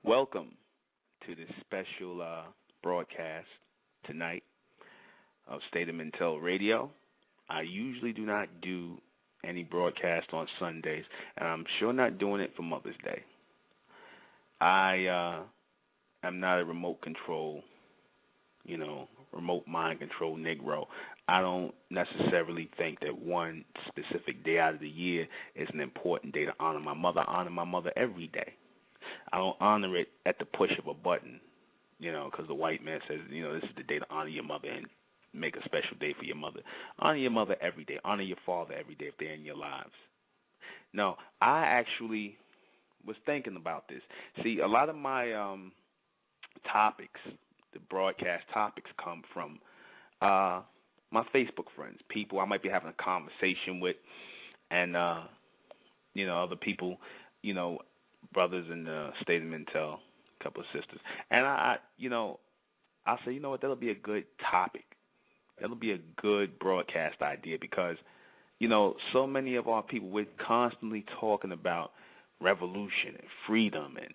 Welcome to this special broadcast tonight of State of Mentel Radio. I usually do not do any broadcast on Sundays, and I'm sure not doing it for Mother's Day. I am not a remote control, remote mind control Negro. I don't necessarily think that one specific day out of the year is an important day to honor my mother. I honor my mother every day. I don't honor it at the push of a button, because the white man says, this is the day to honor your mother and make a special day for your mother. Honor your mother every day. Honor your father every day if they're in your lives. No, I actually was thinking about this. See, a lot of my topics, the broadcast topics, come from my Facebook friends, people I might be having a conversation with, and other people, brothers in the state of Mentel, a couple of sisters, and I say, that'll be a good topic. That'll be a good broadcast idea because, so many of our people, we're constantly talking about revolution and freedom and,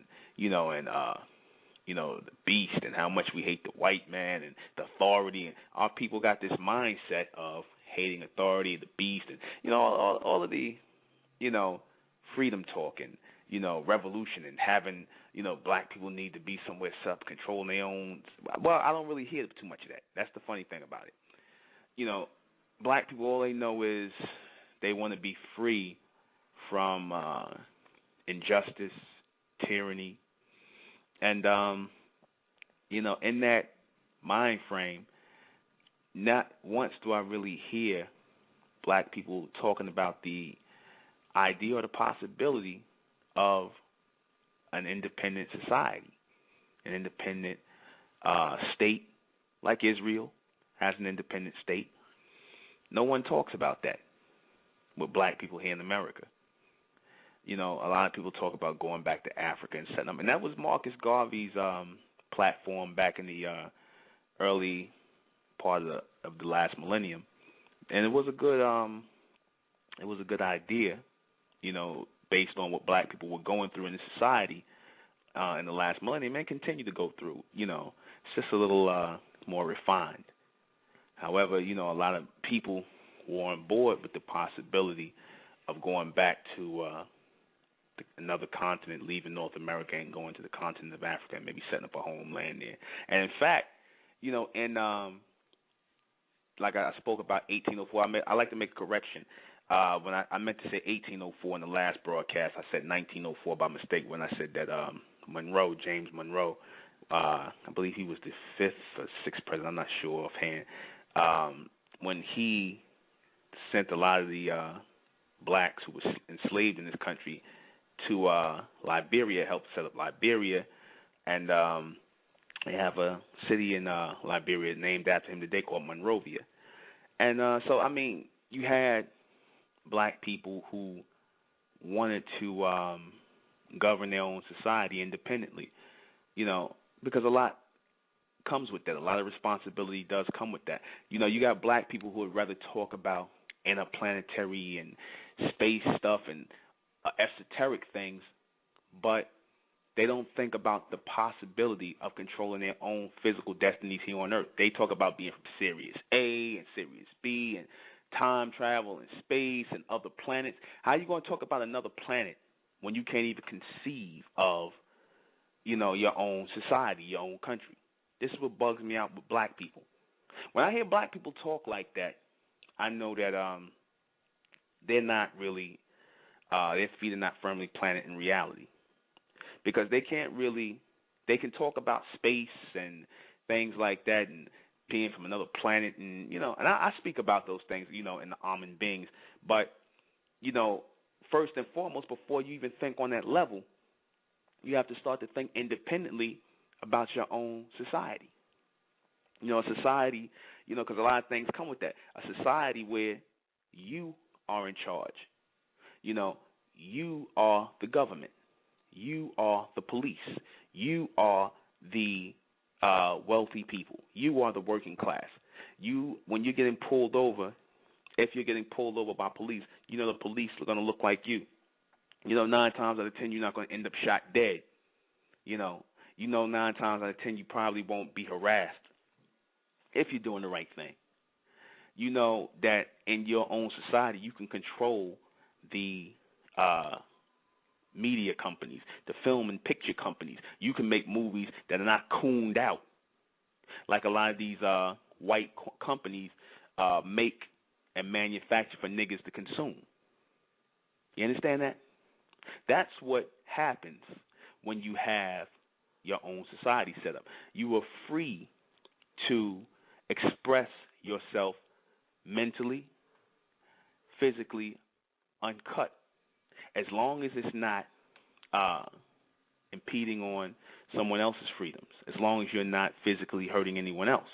the beast and how much we hate the white man and the authority. And our people got this mindset of hating authority, the beast, and, all of the, freedom talk and, revolution and having, black people need to be somewhere self-controlling their own. Well, I don't really hear too much of that. That's the funny thing about it. Black people, all they know is they want to be free from injustice, tyranny, and, in that mind frame, not once do I really hear black people talking about the idea or the possibility of an independent society, an independent state like Israel has an independent state. No one talks about that with black people here in America. A lot of people talk about going back to Africa and setting up, and that was Marcus Garvey's platform back in the early part of the last millennium, and it was a good idea, based on what black people were going through in the society in the last millennium and continue to go through. It's just a little more refined. However, a lot of people were on board with the possibility of going back to another continent, leaving North America and going to the continent of Africa and maybe setting up a homeland there. And in fact, like I spoke about 1804, I like to make a correction. When I meant to say 1804 in the last broadcast, I said 1904 by mistake when I said that Monroe, James Monroe, I believe he was the 5th or 6th president, I'm not sure offhand, when he sent a lot of the blacks who were enslaved in this country to Liberia, helped set up Liberia, and they have a city in Liberia named after him today called Monrovia. And so, you had black people who wanted to govern their own society independently, because a lot comes with that. A lot of responsibility does come with that. You got black people who would rather talk about interplanetary and space stuff and esoteric things, but they don't think about the possibility of controlling their own physical destinies here on Earth. They talk about being from Sirius A and Sirius B and time travel and space and other planets. How are you going to talk about another planet when you can't even conceive of, your own society, your own country? This is what bugs me out with black people. When I hear black people talk like that, I know that they're not really, their feet are not firmly planted in reality, because they can talk about space and things like that and being from another planet, and and I speak about those things, in the almond beings. But first and foremost, before you even think on that level, you have to start to think independently about your own society. A society, because a lot of things come with that. A society where you are in charge. You are the government. You are the police. You are the wealthy people. You are the working class. When you're getting pulled over, if you're getting pulled over by police, the police are going to look like you. 9 times out of 10, you're not going to end up shot dead. You know 9 times out of 10 you probably won't be harassed if you're doing the right thing. You know that in your own society you can control the media companies, the film and picture companies. You can make movies that are not cooned out like a lot of these white companies make and manufacture for niggas to consume. You understand that? That's what happens when you have your own society set up. You are free to express yourself mentally, physically, uncut, as long as it's not impeding on someone else's freedoms, as long as you're not physically hurting anyone else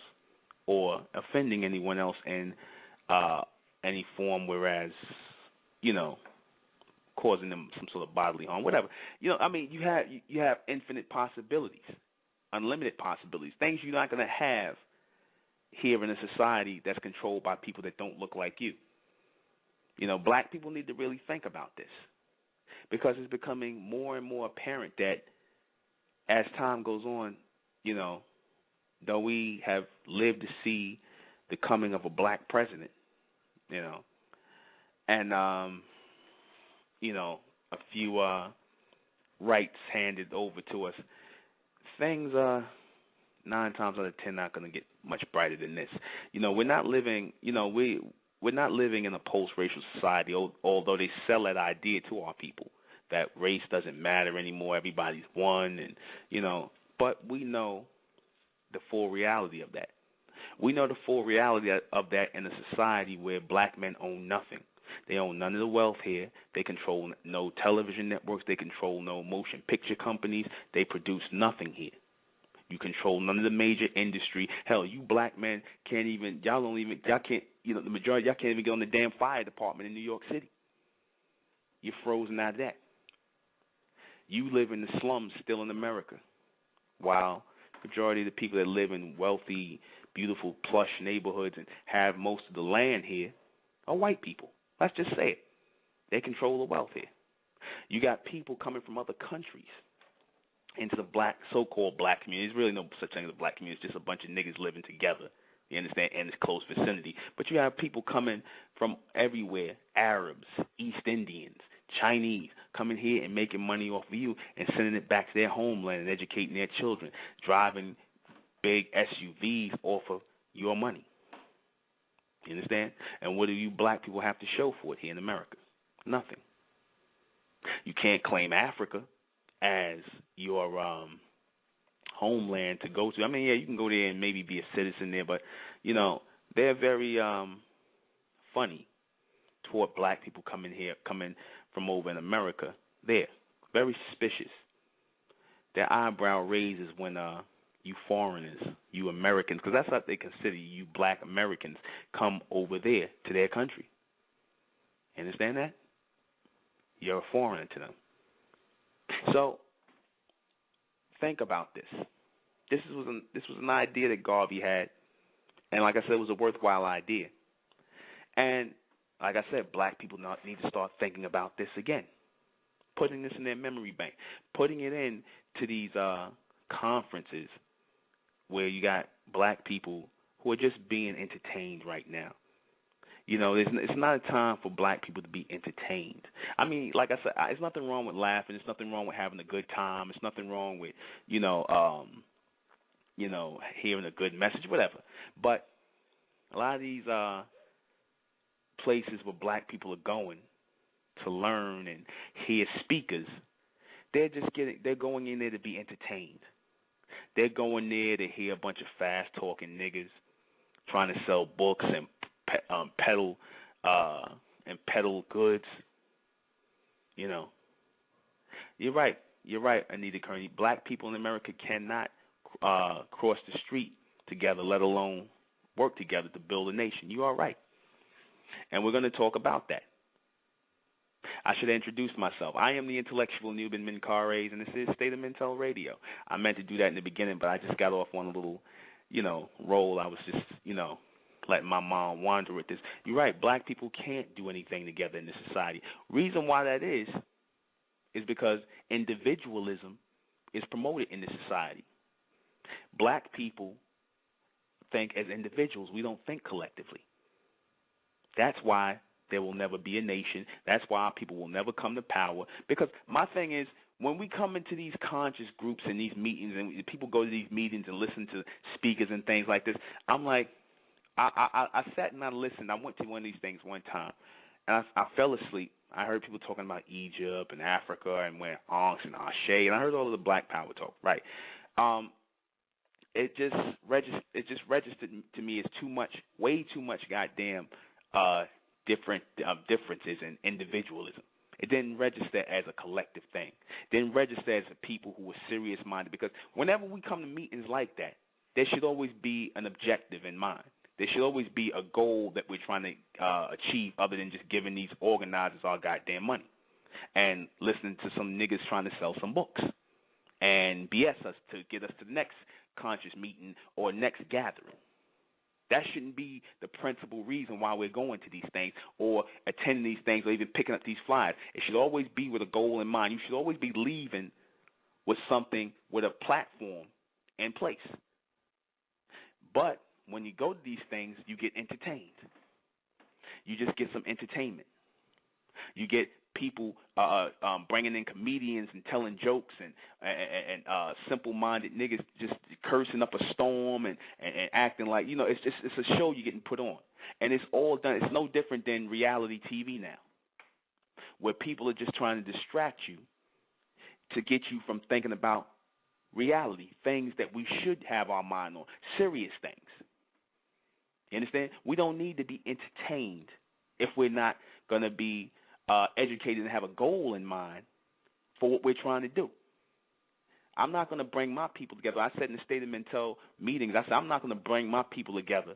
or offending anyone else in any form, whereas, causing them some sort of bodily harm, whatever. You have infinite possibilities, unlimited possibilities, things you're not going to have here in a society that's controlled by people that don't look like you. Black people need to really think about this because it's becoming more and more apparent that as time goes on, though we have lived to see the coming of a black president, and a few rights handed over to us, things are 9 times out of 10 not going to get much brighter than this. We're not living, we're not living in a post-racial society, although they sell that idea to our people that race doesn't matter anymore, everybody's one, and but we know the full reality of that. We know the full reality of that in a society where black men own nothing. They own none of the wealth here. They control no television networks. They control no motion picture companies. They produce nothing here. You control none of the major industry. Hell, you black men can't even, the majority of y'all can't even get on the damn fire department in New York City. You're frozen out of that. You live in the slums still in America, while the majority of the people that live in wealthy, beautiful, plush neighborhoods and have most of the land here are white people. Let's just say it. They control the wealth here. You got people coming from other countries into the so-called black community. There's really no such thing as a black community. It's just a bunch of niggas living together, you understand, in this close vicinity. But you have people coming from everywhere, Arabs, East Indians, Chinese, coming here and making money off of you and sending it back to their homeland and educating their children, driving big SUVs off of your money. You understand? And what do you black people have to show for it here in America? Nothing. You can't claim Africa as your homeland to go to. I mean, yeah, you can go there and maybe be a citizen there, but, they're very funny toward black people coming from over in America. They're very suspicious. Their eyebrow raises when you foreigners, you Americans, because that's what they consider you black Americans, come over there to their country. You understand that? You're a foreigner to them. So think about this. This was an idea that Garvey had, and like I said, it was a worthwhile idea. And like I said, black people need to start thinking about this again, putting this in their memory bank, putting it in to these conferences where you got black people who are just being entertained right now. It's not a time for black people to be entertained. I mean, like I said, there's nothing wrong with laughing. There's nothing wrong with having a good time. There's nothing wrong with, hearing a good message, whatever. But a lot of these places where black people are going to learn and hear speakers, they're going in there to be entertained. They're going there to hear a bunch of fast-talking niggas trying to sell books and peddle goods. You're right, Anita Kearney. Black people in America cannot cross the street together, let alone work together to build a nation. You are right. And we're going to talk about that. I should introduce myself. I am the intellectual Nuben Mincares, and this is State of Mentel Radio. I meant to do that in the beginning, but I just got off on a little, roll. I was just, letting my mind wander with this. You're right. Black people can't do anything together in this society. Reason why that is because individualism is promoted in this society. Black people think as individuals. We don't think collectively. That's why there will never be a nation. That's why people will never come to power. Because my thing is, when we come into these conscious groups and these meetings, and people go to these meetings and listen to speakers and things like this, I'm like, I sat and I listened. I went to one of these things one time, and I fell asleep. I heard people talking about Egypt and Africa and where Ankhs and Ashe, and I heard all of the Black Power talk. Right? It just registered to me as too much, way too much goddamn differences in individualism. It didn't register as a collective thing. It didn't register as a people who were serious-minded, because whenever we come to meetings like that, there should always be an objective in mind. There should always be a goal that we're trying to achieve, other than just giving these organizers our goddamn money and listening to some niggas trying to sell some books and BS us to get us to the next conscious meeting or next gathering. That shouldn't be the principal reason why we're going to these things or attending these things or even picking up these flyers. It should always be with a goal in mind. You should always be leaving with something, with a platform in place. But when you go to these things, you get entertained. You just get some entertainment. You get people bringing in comedians and telling jokes and simple-minded niggas just cursing up a storm and acting like, it's a show you're getting put on. And it's all done. It's no different than reality TV now, where people are just trying to distract you to get you from thinking about reality, things that we should have our mind on, serious things. You understand? We don't need to be entertained if we're not going to be educated and have a goal in mind for what we're trying to do. I'm not going to bring my people together. I said in the State of Mental meetings, I said I'm not going to bring my people together.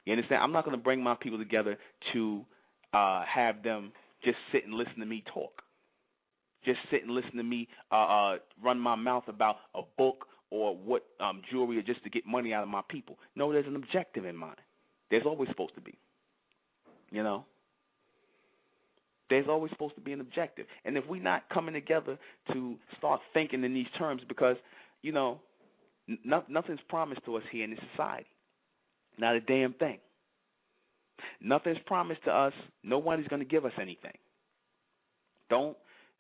You understand? I'm not going to bring my people together to have them just sit and listen to me talk. Just sit and listen to me run my mouth about a book or what jewelry, or just to get money out of my people. No, there's an objective in mind. There's always supposed to be. There's always supposed to be an objective. And if we're not coming together to start thinking in these terms, because, nothing's promised to us here in this society. Not a damn thing. Nothing's promised to us. Nobody's going to give us anything. Don't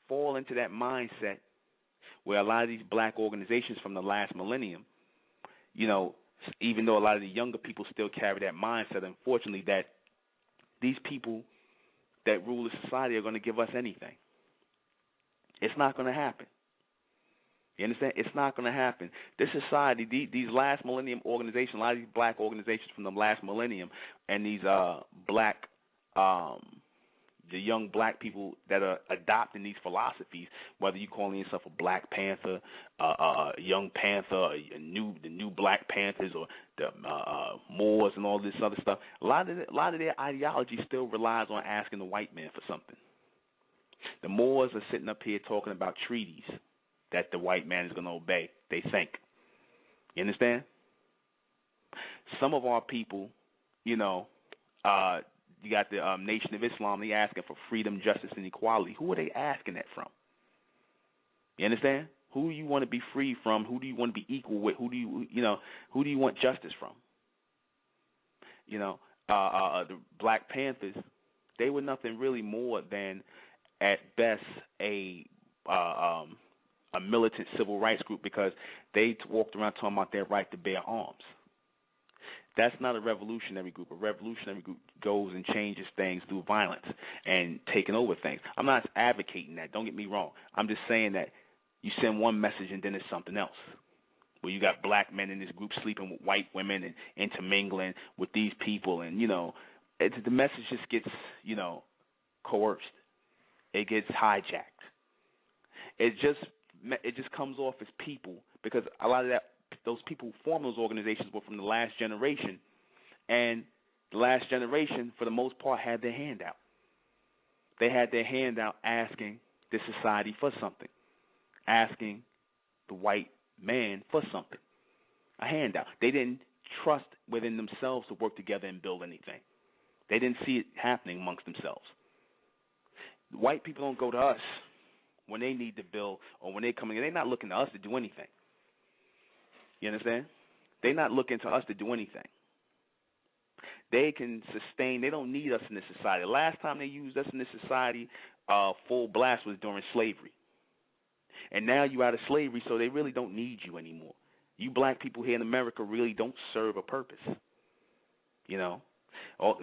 fall into that mindset where a lot of these black organizations from the last millennium, even though a lot of the younger people still carry that mindset, unfortunately, that these people that rule the society are going to give us anything. It's not going to happen. You understand? It's not going to happen. This society, these last millennium organizations, a lot of these black organizations from the last millennium, and these the young black people that are adopting these philosophies, whether you calling yourself a Black Panther, Young Panther, the new Black Panthers, or the Moors and all this other stuff, a lot of their ideology still relies on asking the white man for something. The Moors are sitting up here talking about treaties that the white man is going to obey, they think. You understand? Some of our people, you got the Nation of Islam, they asking for freedom, justice, and equality. Who are they asking that from? You understand? Who do you want to be free from? Who do you want to be equal with? Who do you want justice from? The Black Panthers, they were nothing really more than, at best, a militant civil rights group, because they walked around talking about their right to bear arms. That's not a revolutionary group. A revolutionary group goes and changes things through violence and taking over things. I'm not advocating that. Don't get me wrong. I'm just saying that you send one message and then it's something else. Where you got black men in this group sleeping with white women and intermingling with these people, and the message just gets coerced. It gets hijacked. It just comes off as people, because a lot of those people who formed those organizations were from the last generation, and the last generation, for the most part, had their hand out. They had their hand out asking the society for something, asking the white man for something, a handout. They didn't trust within themselves to work together and build anything. They didn't see it happening amongst themselves. White people don't go to us. when they need to build or when they're coming in. They're not looking to us to do anything. You understand? They're not looking to us to do anything. They can sustain. They don't need us in this society. The last time they used us in this society full blast was during slavery. And now you're out of slavery, so they really don't need you anymore. You black people here in America really don't serve a purpose. You know?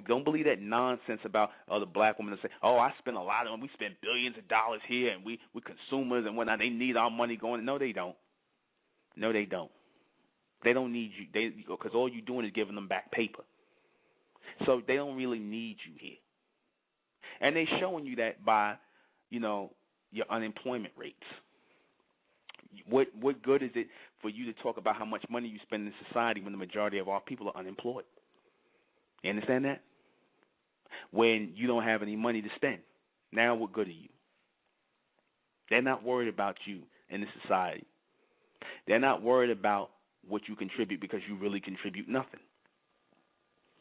Don't believe that nonsense about the black women that say, oh, I spend a lot of them. We spend billions of dollars here, and we're consumers and whatnot. They need our money going. No, they don't. No, they don't. They don't need you because all you're doing is giving them back paper. So they don't really need you here. And they're showing you that by, your unemployment rates. What good is it for you to talk about how much money you spend in society when the majority of our people are unemployed? You understand that? When you don't have any money to spend. Now what good are you? They're not worried about you in the society. They're not worried about what you contribute because you really contribute nothing.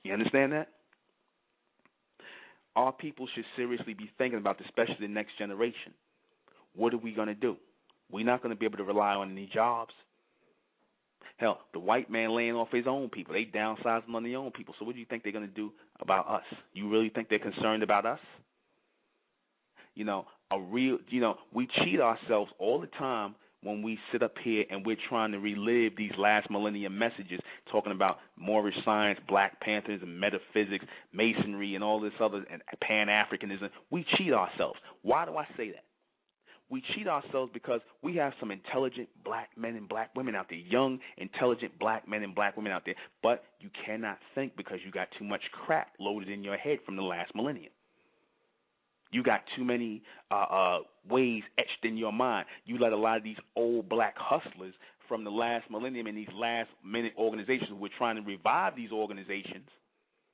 You understand that? Our people should seriously be thinking about this, especially the next generation. What are we going to do? We're not going to be able to rely on any jobs. Hell, the white man laying off his own people. They downsizing on their own people. So what do you think they're going to do about us? You really think they're concerned about us? We cheat ourselves all the time when we sit up here and we're trying to relive these last millennium messages, talking about Moorish science, Black Panthers, and metaphysics, Masonry, and all this other, and Pan-Africanism. We cheat ourselves. Why do I say that? We cheat ourselves because we have some intelligent black men and black women out there, young, intelligent black men and black women out there, but you cannot think because you got too much crap loaded in your head from the last millennium. You got too many ways etched in your mind. You let a lot of these old black hustlers from the last millennium and these last-minute organizations who were trying to revive these organizations.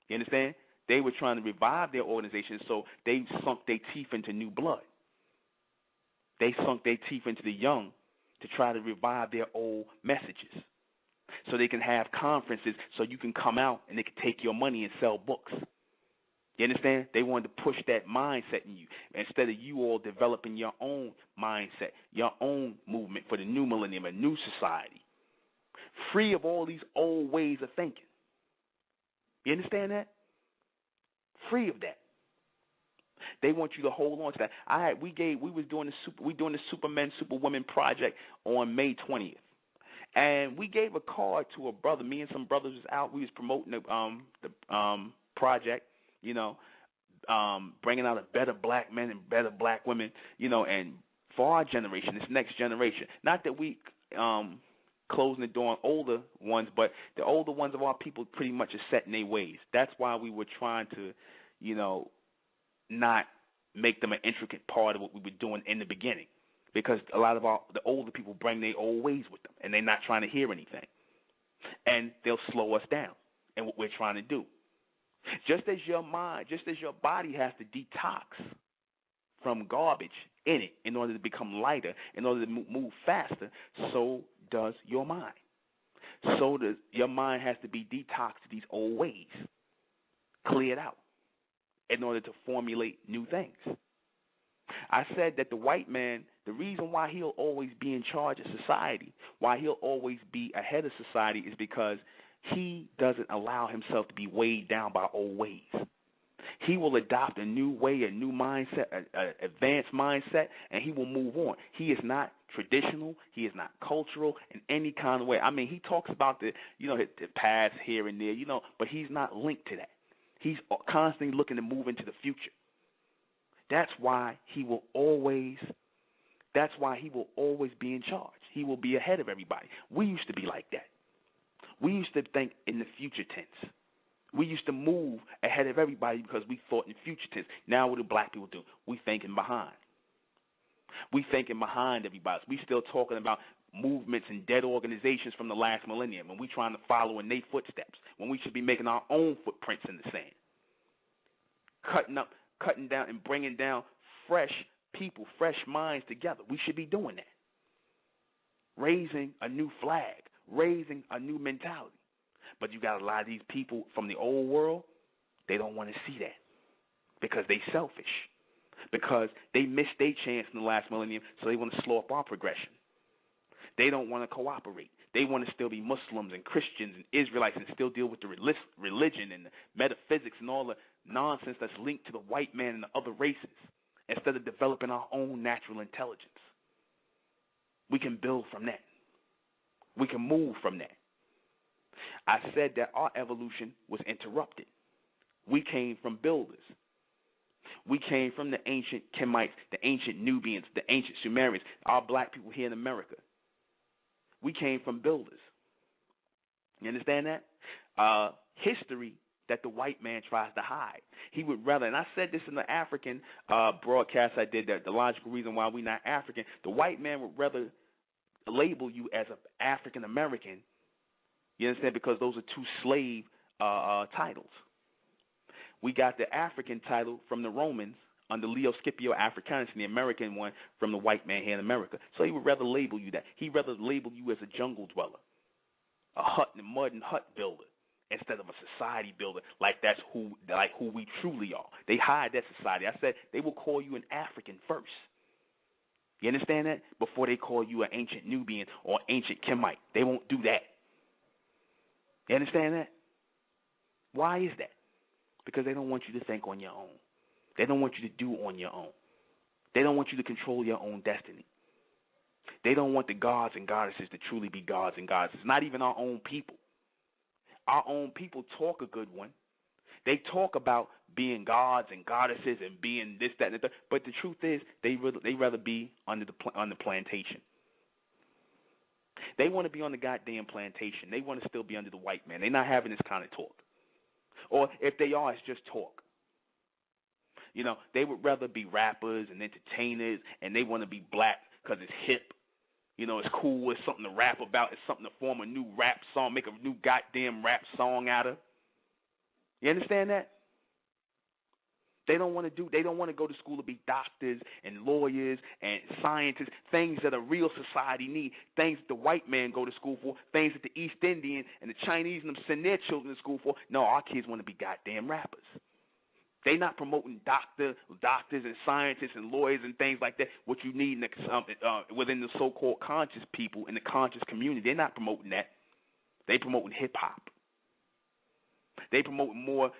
You understand? They were trying to revive their organizations, so they sunk their teeth into new blood. They sunk their teeth into the young to try to revive their old messages so they can have conferences so you can come out and they can take your money and sell books. You understand? They wanted to push that mindset in you instead of you all developing your own mindset, your own movement for the new millennium, a new society, free of all these old ways of thinking. You understand that? Free of that. They want you to hold on to that. We was doing the Supermen, Superwomen project on May 20th, and we gave a card to a brother. Me and some brothers was out. We was promoting the project. Bringing out a better black men and better black women. And for our generation, this next generation. Not that we closing the door on older ones, but the older ones of our people pretty much are set in their ways. That's why we were trying to, not make them an intricate part of what we were doing in the beginning, because a lot of the older people bring their old ways with them, and they're not trying to hear anything, and they'll slow us down in what we're trying to do. Just as your mind, just as your body has to detox from garbage in it in order to become lighter, in order to move faster, so does your mind. So does your mind has to be detoxed to these old ways, cleared out, in order to formulate new things. I said that the white man, the reason why he'll always be in charge of society, why he'll always be ahead of society, is because he doesn't allow himself to be weighed down by old ways. He will adopt a new way, a new mindset, an advanced mindset, and he will move on. He is not traditional. He is not cultural in any kind of way. I mean, he talks about the past here and there, but he's not linked to that. He's constantly looking to move into the future. That's why he will always be in charge. He will be ahead of everybody. We used to be like that. We used to think in the future tense. We used to move ahead of everybody because we thought in future tense. Now what do black people do? We thinking behind. We thinking behind everybody. We still talking about movements and dead organizations from the last millennium, and we trying to follow in their footsteps when we should be making our own footprints in the sand. Cutting down and bringing down fresh people, fresh minds together. We should be doing that. Raising a new flag, raising a new mentality. But you got a lot of these people from the old world, they don't want to see that because they selfish. because they missed their chance in the last millennium, so they want to slow up our progression. They don't want to cooperate. They want to still be Muslims and Christians and Israelites and still deal with the religion and the metaphysics and all the nonsense that's linked to the white man and the other races, instead of developing our own natural intelligence. We can build from that. We can move from that. I said that our evolution was interrupted. We came from builders. We came from the ancient Kemites, the ancient Nubians, the ancient Sumerians, our black people here in America. We came from builders. You understand that? History that the white man tries to hide. He would rather, and I said this in the African broadcast I did, that the logical reason why we're not African, the white man would rather label you as an African American. You understand? Because those are two slave titles. We got the African title from the Romans under Leo Scipio Africanus, and the American one from the white man here in America. So he would rather label you that. He'd rather label you as a jungle dweller, a hut and mud and hut builder, instead of a society builder, like who we truly are. They hide that society. I said they will call you an African first. You understand that? Before they call you an ancient Nubian or ancient Kemite. They won't do that. You understand that? Why is that? Because they don't want you to think on your own. They don't want you to do on your own. They don't want you to control your own destiny. They don't want the gods and goddesses to truly be gods and goddesses. Not even our own people. Our own people talk a good one. They talk about being gods and goddesses and being this, that, and the third. But the truth is, they rather be on the plantation. They want to be on the goddamn plantation. They want to still be under the white man. They're not having this kind of talk. Or if they are, it's just talk. You know, they would rather be rappers and entertainers, and they want to be black because it's hip. You know, it's cool. It's something to rap about. It's something to form a new rap song, make a new goddamn rap song out of. You understand that? They don't want to go to school to be doctors and lawyers and scientists, things that a real society need, things that the white man go to school for, things that the East Indian and the Chinese and them send their children to school for. No, our kids want to be goddamn rappers. They're not promoting doctors and scientists and lawyers and things like that, what you need within the so-called conscious people in the conscious community. They're not promoting that. They're promoting hip-hop. They promote more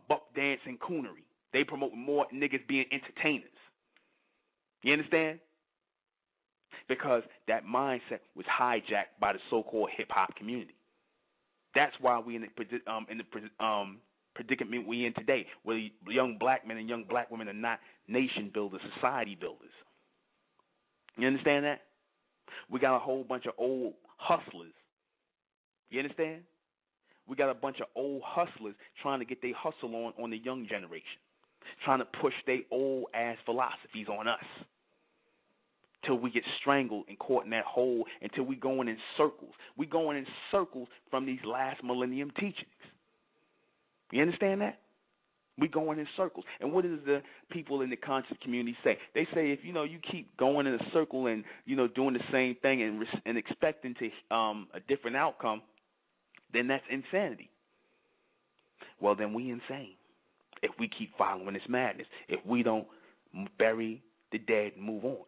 buck dance and coonery. They promote more niggas being entertainers. You understand? Because that mindset was hijacked by the so-called hip-hop community. That's why we in the predicament we in today, where young black men and young black women are not nation builders, society builders. You understand that? We got a whole bunch of old hustlers. You understand? We got a bunch of old hustlers trying to get their hustle on the young generation, trying to push their old-ass philosophies on us till we get strangled and caught in that hole, until we going in circles. We going in circles from these last millennium teachings. You understand that? We going in circles. And what does the people in the conscious community say? They say if, you keep going in a circle and, doing the same thing and expecting to a different outcome, then that's insanity. Well, then we insane if we keep following this madness, if we don't bury the dead and move on.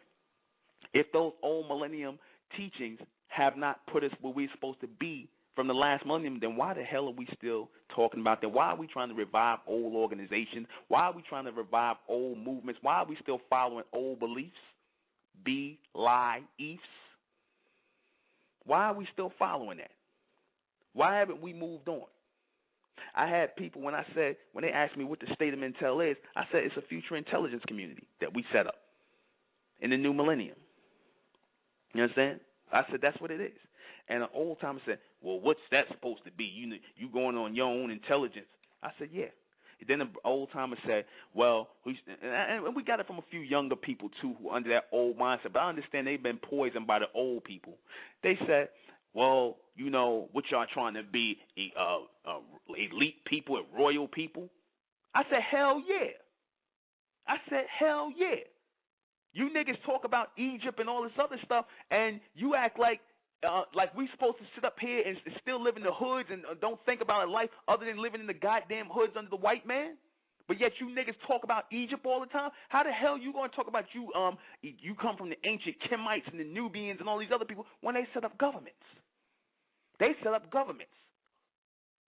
If those old millennium teachings have not put us where we're supposed to be from the last millennium, then why the hell are we still talking about that? Why are we trying to revive old organizations? Why are we trying to revive old movements? Why are we still following old beliefs? Beliefs? Why are we still following that? Why haven't we moved on? I had people, when they asked me what the state of Mentel is, I said it's a future intelligence community that we set up in the new millennium. You understand? I said that's what it is. And an old timer said, well, what's that supposed to be? You going on your own intelligence. I said, yeah. Then the old timer said, well, and we got it from a few younger people, too, who under that old mindset. But I understand they've been poisoned by the old people. They said, well, what y'all trying to be, elite people and royal people? I said, hell yeah. You niggas talk about Egypt and all this other stuff, and you act like we supposed to sit up here and still live in the hoods and don't think about a life other than living in the goddamn hoods under the white man? But yet you niggas talk about Egypt all the time. How the hell you going to talk about you come from the ancient Kemites and the Nubians and all these other people when they set up governments? They set up governments.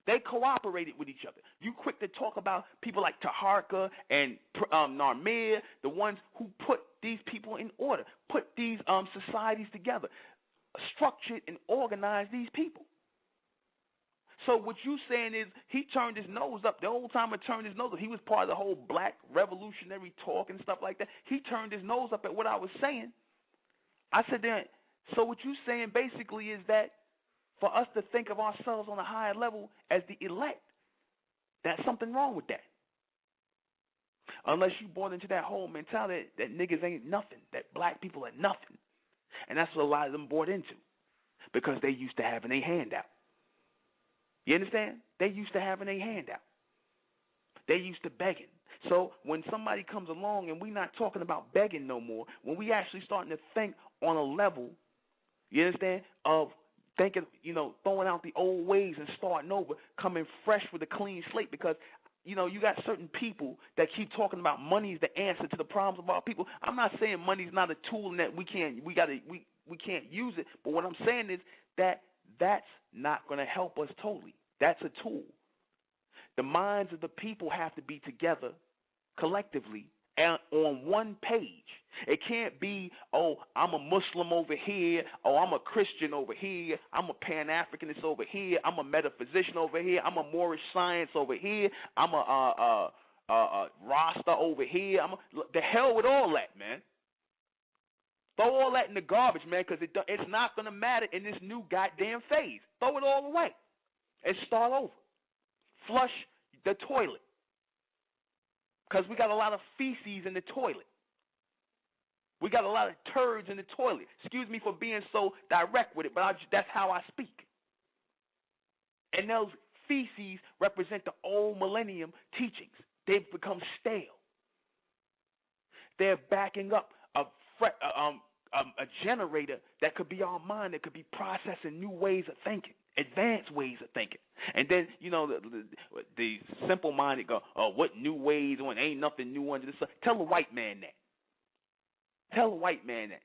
They cooperated with each other. You quick to talk about people like Taharka and Narmir, the ones who put these people in order, put these societies together, structured and organized these people. So what you saying is he turned his nose up. The old timer turned his nose up. He was part of the whole black revolutionary talk and stuff like that. He turned his nose up at what I was saying. I said, then, so what you saying basically is that for us to think of ourselves on a higher level as the elect, that's something wrong with that. Unless you bought into that whole mentality that niggas ain't nothing, that black people are nothing. And that's what a lot of them bought into because they used to having a handout. You understand? They used to having a handout. They used to begging. So when somebody comes along and we're not talking about begging no more, when we actually starting to think on a level, you understand, of thinking, throwing out the old ways and starting over, coming fresh with a clean slate because, you got certain people that keep talking about money is the answer to the problems of our people. I'm not saying money's not a tool and that we can't use it, but what I'm saying is that that's not going to help us totally. That's a tool. The minds of the people have to be together collectively and on one page. It can't be, oh, I'm a Muslim over here, oh, I'm a Christian over here, I'm a Pan-Africanist over here, I'm a metaphysician over here, I'm a Moorish science over here, I'm a Rasta over here. The hell with all that, man. Throw all that in the garbage, man, because it's not going to matter in this new goddamn phase. Throw it all away and start over. Flush the toilet because we got a lot of feces in the toilet. We got a lot of turds in the toilet. Excuse me for being so direct with it, but that's how I speak. And those feces represent the old millennium teachings. They've become stale. They're backing up a generator that could be our mind, that could be processing new ways of thinking, advanced ways of thinking. And then, the simple-minded go, oh, what new ways? When ain't nothing new under the sun. Tell a white man that. Tell a white man that.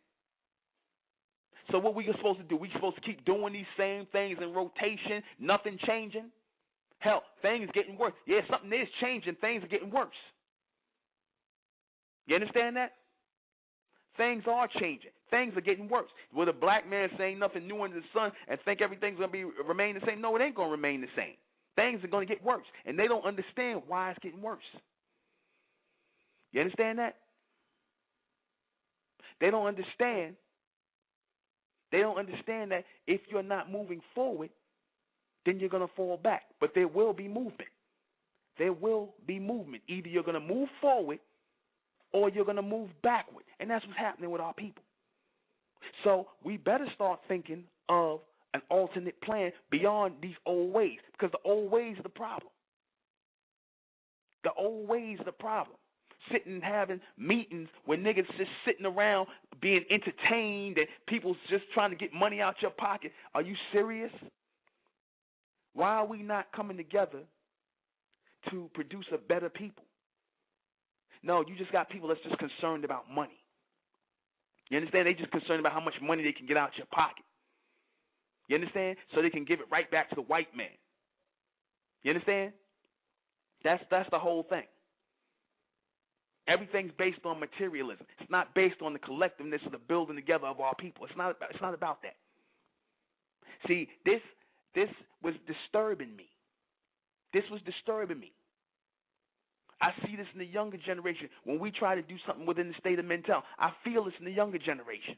So what we supposed to do? We supposed to keep doing these same things in rotation, nothing changing? Hell, things getting worse. Yeah, something is changing. Things are getting worse. You understand that? Things are changing. Things are getting worse. With a black man saying nothing new under the sun and think everything's going to remain the same, no, it ain't going to remain the same. Things are going to get worse, and they don't understand why it's getting worse. You understand that? They don't understand. They don't understand that if you're not moving forward, then you're going to fall back. But there will be movement. There will be movement. Either you're going to move forward or you're going to move backward. And that's what's happening with our people. So we better start thinking of an alternate plan beyond these old ways, because the old ways are the problem. The old ways are the problem. Sitting and having meetings where niggas just sitting around being entertained and people's just trying to get money out your pocket. Are you serious? Why are we not coming together to produce a better people? No, you just got people that's just concerned about money. You understand? They just concerned about how much money they can get out your pocket. You understand? So they can give it right back to the white man. You understand? That's the whole thing. Everything's based on materialism. It's not based on the collectiveness of the building together of our people. It's not about that. See, this was disturbing me. This was disturbing me. I see this in the younger generation. When we try to do something within the state of MENTELLECT, I feel this in the younger generation.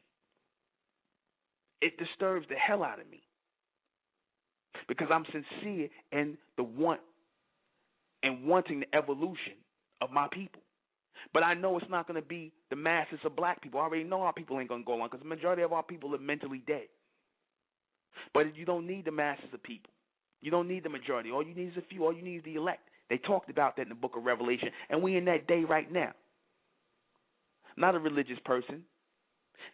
It disturbs the hell out of me because I'm sincere in the want and wanting the evolution of my people. But I know it's not going to be the masses of black people. I already know our people ain't going to go along because the majority of our people are mentally dead. But you don't need the masses of people. You don't need the majority. All you need is a few. All you need is the elect. They talked about that in the book of Revelation, and we in that day right now. I'm not a religious person.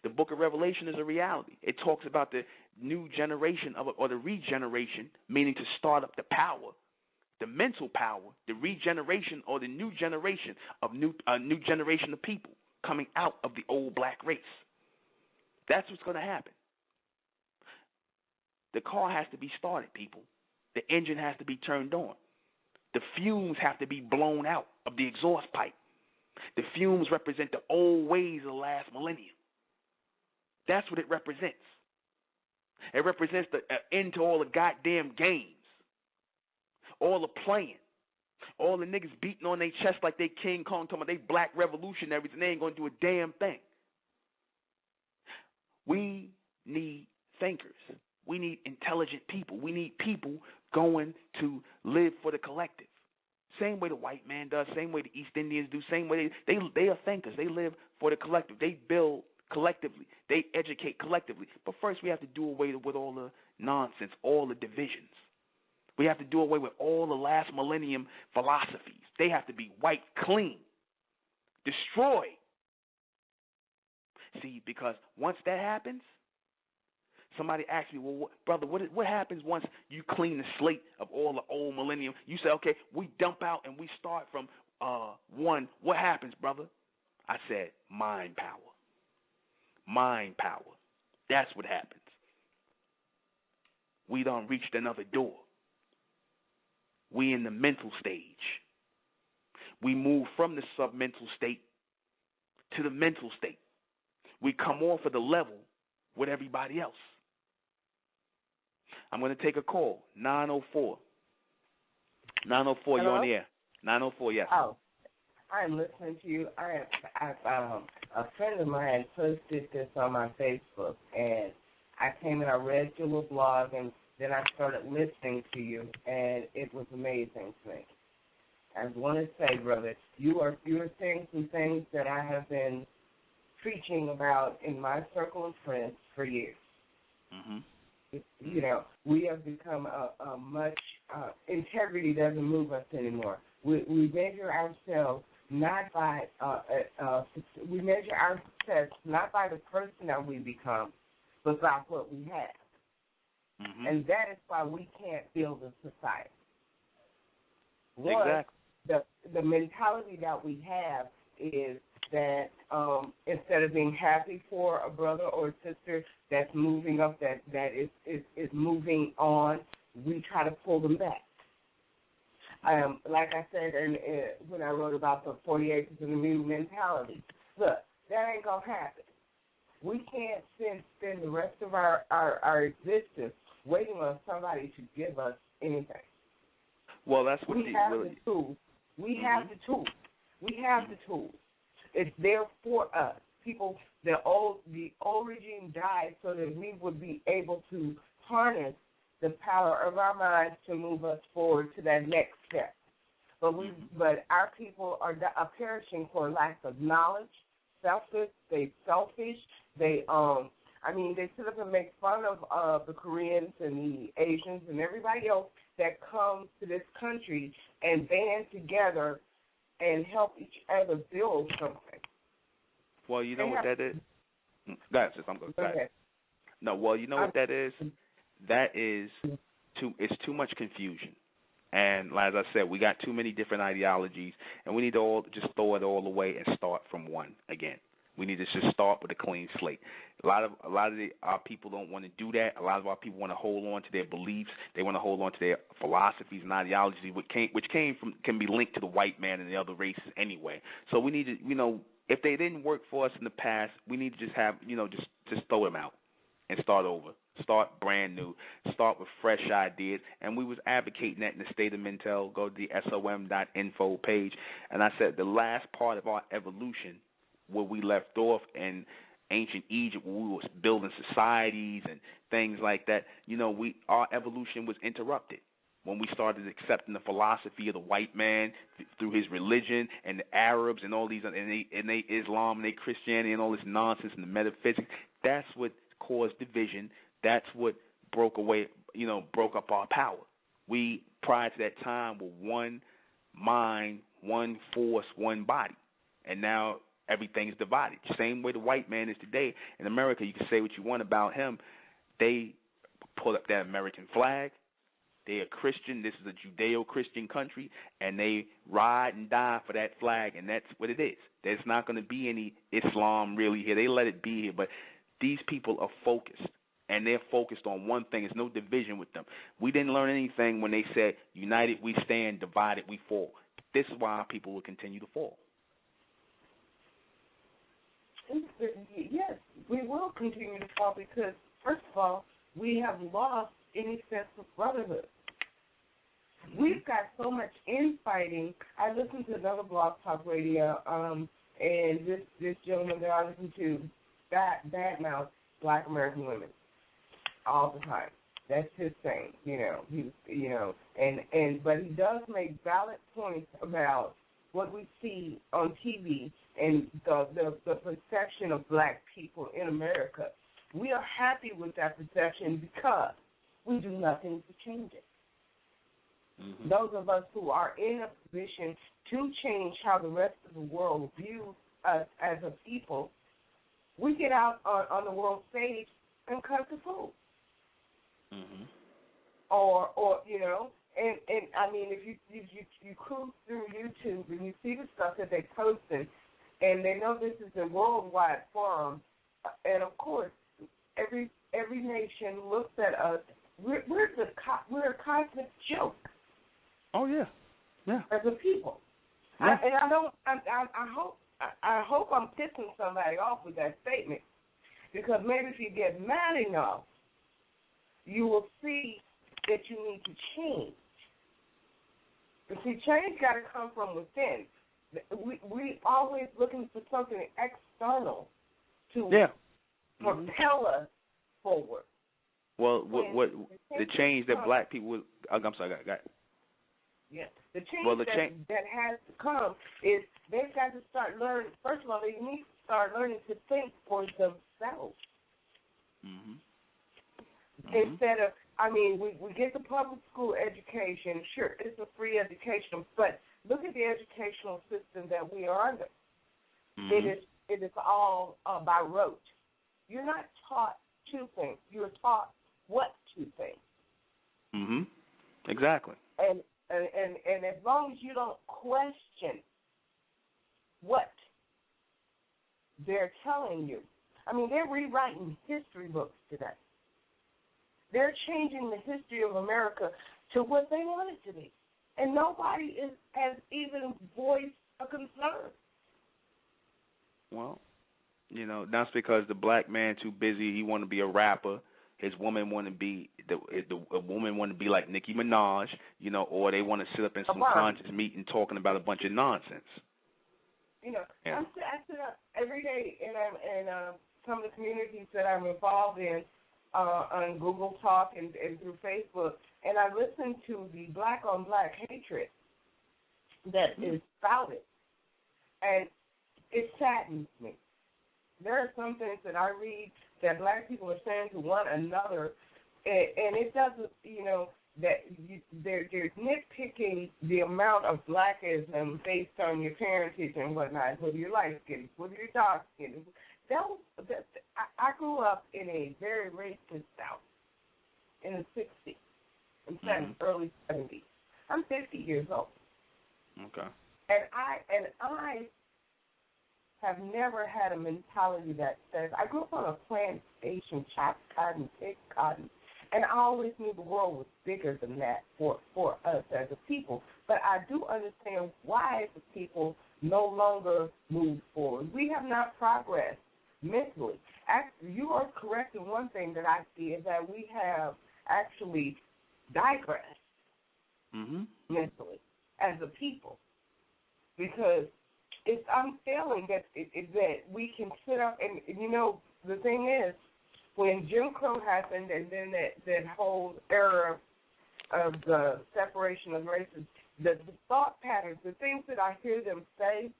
The book of Revelation is a reality. It talks about the new generation or the regeneration, meaning to start up the power the mental power, the regeneration or the new generation of new generation of people coming out of the old black race. That's what's going to happen. The car has to be started, people. The engine has to be turned on. The fumes have to be blown out of the exhaust pipe. The fumes represent the old ways of the last millennium. That's what it represents. It represents the end to all the goddamn games, all the playing, all the niggas beating on their chest like they King Kong, talking about they black revolutionaries and they ain't going to do a damn thing. We need thinkers. We need intelligent people. We need people going to live for the collective. Same way the white man does, same way the East Indians do, same way they are thinkers. They live for the collective. They build collectively. They educate collectively. But first we have to do away with all the nonsense, all the divisions. We have to do away with all the last millennium philosophies. They have to be wiped clean, destroyed. See, because once that happens, somebody asks me, well, brother, what happens once you clean the slate of all the old millennium? You say, okay, we dump out and we start from one. What happens, brother? I said, mind power. Mind power. That's what happens. We done reached another door. We in the mental stage. We move from the submental state to the mental state. We come off of the level with everybody else. I'm going to take a call. 904. 904, Hello? you're on the air. 904, yes. Oh, I'm listening to you. A friend of mine posted this on my Facebook, and I came and I read your little blog, and then I started listening to you, and it was amazing to me. I want to say, brother, you are saying some things that I have been preaching about in my circle of friends for years. Mm-hmm. You know, we have become a much integrity doesn't move us anymore. We measure ourselves not by we measure our success not by the person that we become, but by what we have. Mm-hmm. And that is why we can't build a society. Exactly. The mentality that we have is that instead of being happy for a brother or a sister that's moving up, that is moving on, we try to pull them back. Like I said when I wrote about the 40 acres of the mule mentality, look, that ain't going to happen. We can't spend the rest of our existence waiting on somebody to give us anything. Well, that's what we have the tools. We have the tools. We have the tools. It's there for us. People, the old regime died so that we would be able to harness the power of our minds to move us forward to that next step. But our people are perishing for lack of knowledge. Selfish. They selfish. They sit up and make fun of the Koreans and the Asians and everybody else that comes to this country and band together and help each other build something. Well, you know what that is? Go ahead, sis. I'm going. Go ahead. No, well, you know what that is? That is it's too much confusion. And as I said, we got too many different ideologies, and we need to all just throw it all away and start from one again. We need to just start with a clean slate. A lot of our people don't want to do that. A lot of our people want to hold on to their beliefs. They want to hold on to their philosophies and ideologies, which can be linked to the white man and the other races anyway. So we need to, if they didn't work for us in the past, we need to just have, just throw them out and start over. Start brand new. Start with fresh ideas. And we was advocating that in the State of Mentel. Go to the som.info page. And I said the last part of our evolution, where we left off in ancient Egypt, where we was building societies and things like that, our evolution was interrupted when we started accepting the philosophy of the white man through his religion and the Arabs and all these and they Islam and they Christianity and all this nonsense and the metaphysics. That's what caused division. That's what broke up our power. We, prior to that time, were one mind, one force, one body, and now everything's divided. Same way the white man is today. In America, you can say what you want about him. They put up that American flag. They're a Christian. This is a Judeo-Christian country, and they ride and die for that flag, and that's what it is. There's not going to be any Islam really here. They let it be here, but these people are focused, and they're focused on one thing. There's no division with them. We didn't learn anything when they said, united we stand, divided we fall. This is why people will continue to fall. Yes, we will continue to fall because, first of all, we have lost any sense of brotherhood. We've got so much infighting. I listened to another blog talk radio, and this gentleman that I listen to badmouth Black American women all the time. That's his thing, but he does make valid points about what we see on TV and the perception of Black people in America. We are happy with that perception because we do nothing to change it. Mm-hmm. Those of us who are in a position to change how the rest of the world views us as a people, we get out on the world stage and cut the fool. Mm-hmm. Or and I mean, if you cruise through YouTube and you see the stuff that they're posting, and they know this is a worldwide forum, and of course, every nation looks at us. We're a cosmic joke. Oh yeah, yeah. As a people, yeah. I hope I'm pissing somebody off with that statement, because maybe if you get mad enough, you will see that you need to change. But see, change got to come from within. We always looking for something external to propel us forward. Well, what the change that Black people would, I'm sorry, got it. Yeah, the change that has to come is they've got to start learning. First of all, they need to start learning to think for themselves. Mm-hmm. Instead of, we get the public school education. Sure, it's a free education, but look at the educational system that we are under. Mm-hmm. It is all by rote. You're not taught to think. You're taught what to think. Mm-hmm. Exactly. And as long as you don't question what they're telling you, they're rewriting history books today. They're changing the history of America to what they want it to be. And nobody has even voiced a concern. Well, that's because the Black man too busy. He want to be a rapper. His woman want to be a woman want to be like Nicki Minaj, or they want to sit up in some conscious meeting talking about a bunch of nonsense. I sit up every day in some of the communities that I'm involved in on Google Talk and through Facebook, and I listen to the black on black hatred that is spouted, and it saddens me. There are some things that I read that Black people are saying to one another, and it doesn't, they're nitpicking the amount of Blackism based on your parentage and whatnot, whether you're light skinned, whether you're dark skinned. I grew up in a very racist South in the 60s and early 70s. I'm 50 years old. Okay. And I have never had a mentality that says, I grew up on a plantation, chopped cotton, picked cotton, and I always knew the world was bigger than that for us as a people. But I do understand why the people no longer move forward. We have not progressed mentally. Actually, you are correct in one thing that I see is that we have actually digressed mentally as a people, because it's unfailing that we can sit up and the thing is, when Jim Crow happened and then that whole era of the separation of races, the thought patterns, the things that I hear them say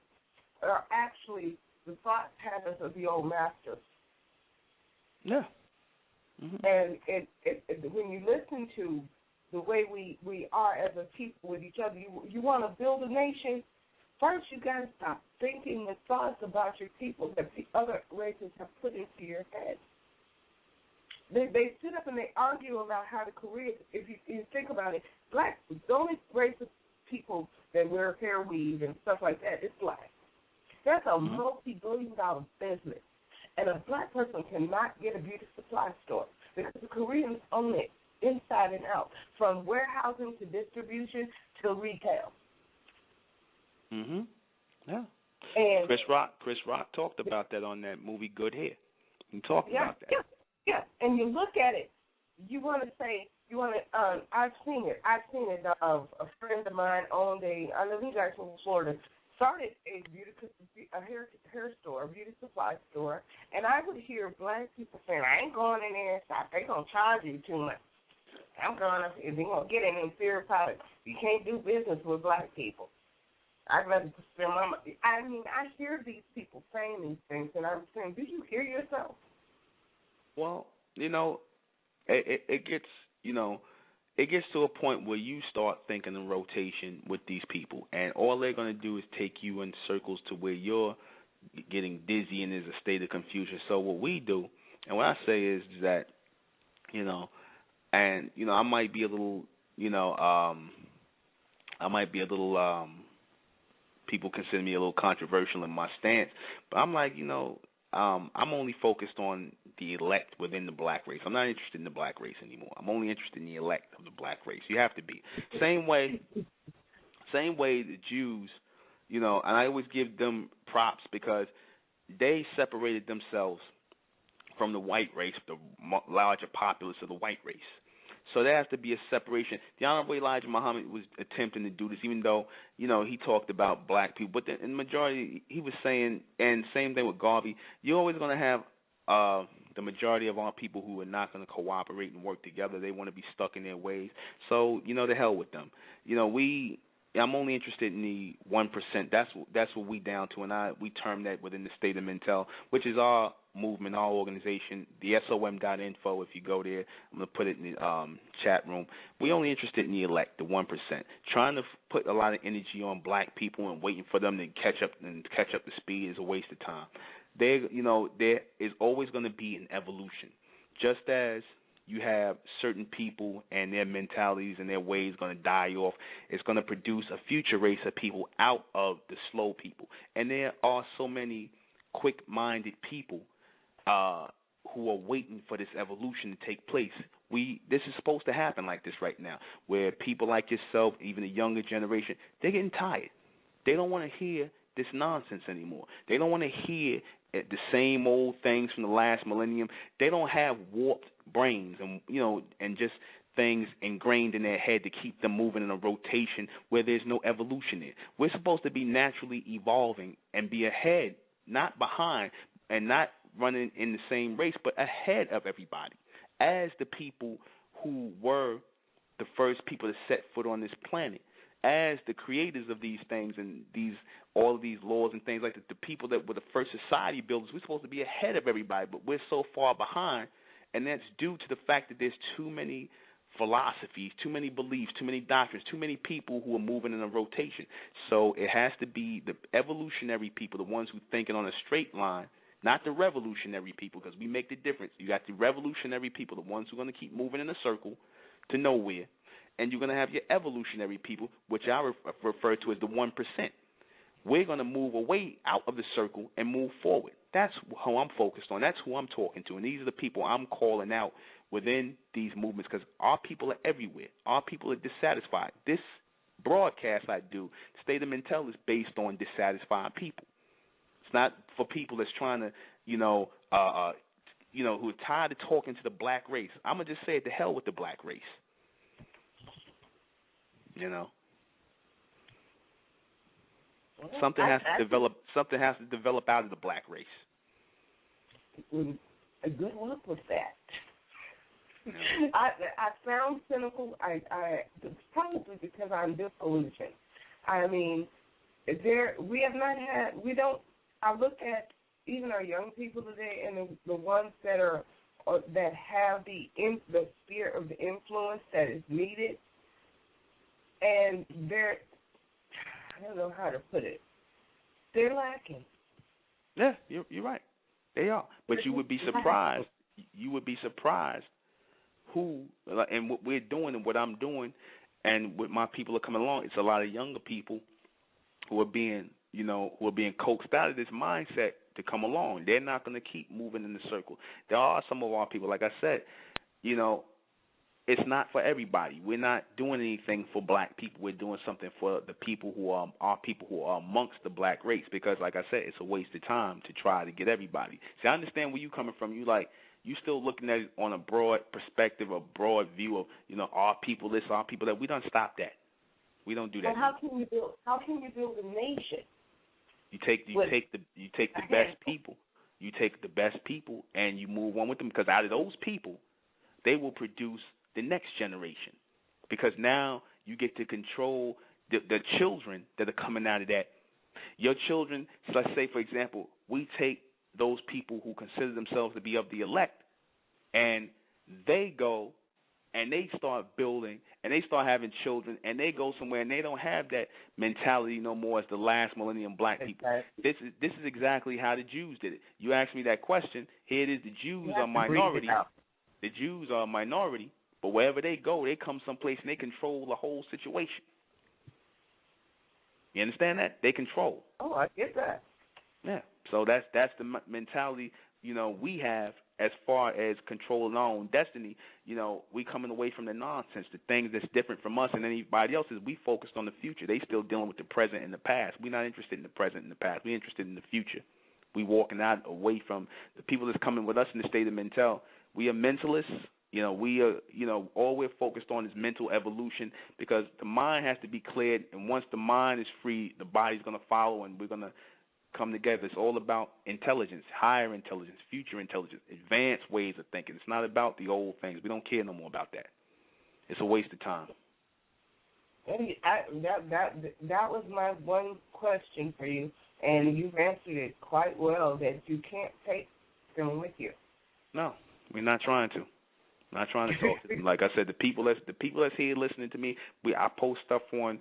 are actually the thought patterns of the old masters. Yeah. Mm-hmm. And when you listen to the way we are as a people with each other, you want to build a nation, first you got to stop thinking the thoughts about your people that the other races have put into your head. They sit up and they argue about how the career. If you think about it, black, the only race of people that wear hair weave and stuff like that is black. That's a multi-billion-dollar business, and a black person cannot get a beauty supply store because the Koreans own it inside and out, from warehousing to distribution to retail. Yeah. And Chris Rock talked about that on that movie Good Hair. He talked about that. Yeah. And you look at it, I've seen it. A friend of mine owned I live in Jacksonville, Florida, started a hair store, a beauty supply store, and I would hear black people saying, I ain't going in there and shop. They going to charge you too much. I'm going up here. They're going to get an inferior product. You can't do business with black people. I'd rather spend my money. I mean, I hear these people saying these things, and I'm saying, do you hear yourself? Well, it gets, it gets to a point where you start thinking in rotation with these people, and all they're going to do is take you in circles to where you're getting dizzy and there's a state of confusion. So what we do, and what I say is that, I might be a little, people consider me a little controversial in my stance, but I'm like, I'm only focused on the elect within the black race. I'm not interested in the black race anymore. I'm only interested in the elect of the black race. You have to be. Same way the Jews, and I always give them props because they separated themselves from the white race, the larger populace of the white race. So there has to be a separation. The Honorable Elijah Muhammad was attempting to do this, even though, he talked about black people. But in the majority, he was saying, and same thing with Garvey, you're always going to have the majority of our people who are not going to cooperate and work together. They want to be stuck in their ways. So, the hell with them. I'm only interested in the 1%. That's what we down to, and we term that within the state of Mentel, which is our movement, our organization, the SOM.info. If you go there, I'm going to put it in the chat room. We're only interested in the elect, the 1%. Trying to put a lot of energy on black people and waiting for them to catch up to speed is a waste of time. There is always going to be an evolution, just as you have certain people and their mentalities and their ways going to die off. It's going to produce a future race of people out of the slow people. And there are so many quick-minded people who are waiting for this evolution to take place. This is supposed to happen like this right now, where people like yourself, even the younger generation, they're getting tired. They don't want to hear this nonsense anymore. They don't want to hear the same old things from the last millennium. They don't have warped brains and just things ingrained in their head to keep them moving in a rotation where there's no evolution there. We're supposed to be naturally evolving and be ahead, not behind, and not running in the same race, but ahead of everybody. As the people who were the first people to set foot on this planet, as the creators of these things and all of these laws and things like that, the people that were the first society builders, we're supposed to be ahead of everybody, but we're so far behind, and that's due to the fact that there's too many philosophies, too many beliefs, too many doctrines, too many people who are moving in a rotation. So it has to be the evolutionary people, the ones who are thinking on a straight line, not the revolutionary people, because we make the difference. You got the revolutionary people, the ones who are going to keep moving in a circle to nowhere, and you're going to have your evolutionary people, which I refer to as the 1%. We're going to move away out of the circle and move forward. That's who I'm focused on. That's who I'm talking to, and these are the people I'm calling out within these movements, because our people are everywhere. Our people are dissatisfied. This broadcast I do, State of Mentel, is based on dissatisfied people. It's not for people that's trying to, who are tired of talking to the black race. I'm going to just say it, to hell with the black race. Something has to develop. Something has to develop out of the black race. A good luck with that. I sound cynical. It's probably because I'm disillusioned. I mean, we have not had. We don't. I look at even our young people today, and the ones that have the spirit of the influence that is needed, and I don't know how to put it. They're lacking. Yeah, you're right. They are. But you would be surprised. you would be surprised who and what we're doing and what I'm doing and what my people are coming along. It's a lot of younger people who are being, who are being coaxed out of this mindset to come along. They're not going to keep moving in the circle. There are some of our people, like I said, it's not for everybody. We're not doing anything for black people. We're doing something for the people who are our people who are amongst the black race because, like I said, it's a waste of time to try to get everybody. See, I understand where you coming from. You still looking at it on a broad perspective, a broad view of, our people this, our people that. We don't stop that. We don't do that. Well, how can you build a nation? You take the best people. You take the best people and you move on with them because out of those people, they will produce the next generation. Because now you get to control the children that are coming out of that. Your children, so let's say, for example, we take those people who consider themselves to be of the elect, and they go and they start building and they start having children and they go somewhere and they don't have that mentality no more as the last millennium black people. This is exactly how the Jews did it. You asked me that question. Here it is. The Jews are minority. The Jews are a minority, but wherever they go, they come someplace and they control the whole situation. You understand that? They control. Oh, I get that. Yeah. So that's the mentality, we have as far as controlling our own destiny. We coming away from the nonsense, the things that's different from us and anybody else is we focused on the future. They still dealing with the present and the past. We're not interested in the present and the past. We're interested in the future. We walking out away from the people that's coming with us in the state of mental. We are mentalists. We are, all we're focused on is mental evolution because the mind has to be cleared. And once the mind is free, the body's going to follow and we're going to come together. It's all about intelligence, higher intelligence, future intelligence, advanced ways of thinking. It's not about the old things. We don't care no more about that. It's a waste of time. That was my one question for you, and you've answered it quite well, that you can't take them with you. No, we're not trying to. Not trying to talk to them. Like I said, the people that's here listening to me, I post stuff on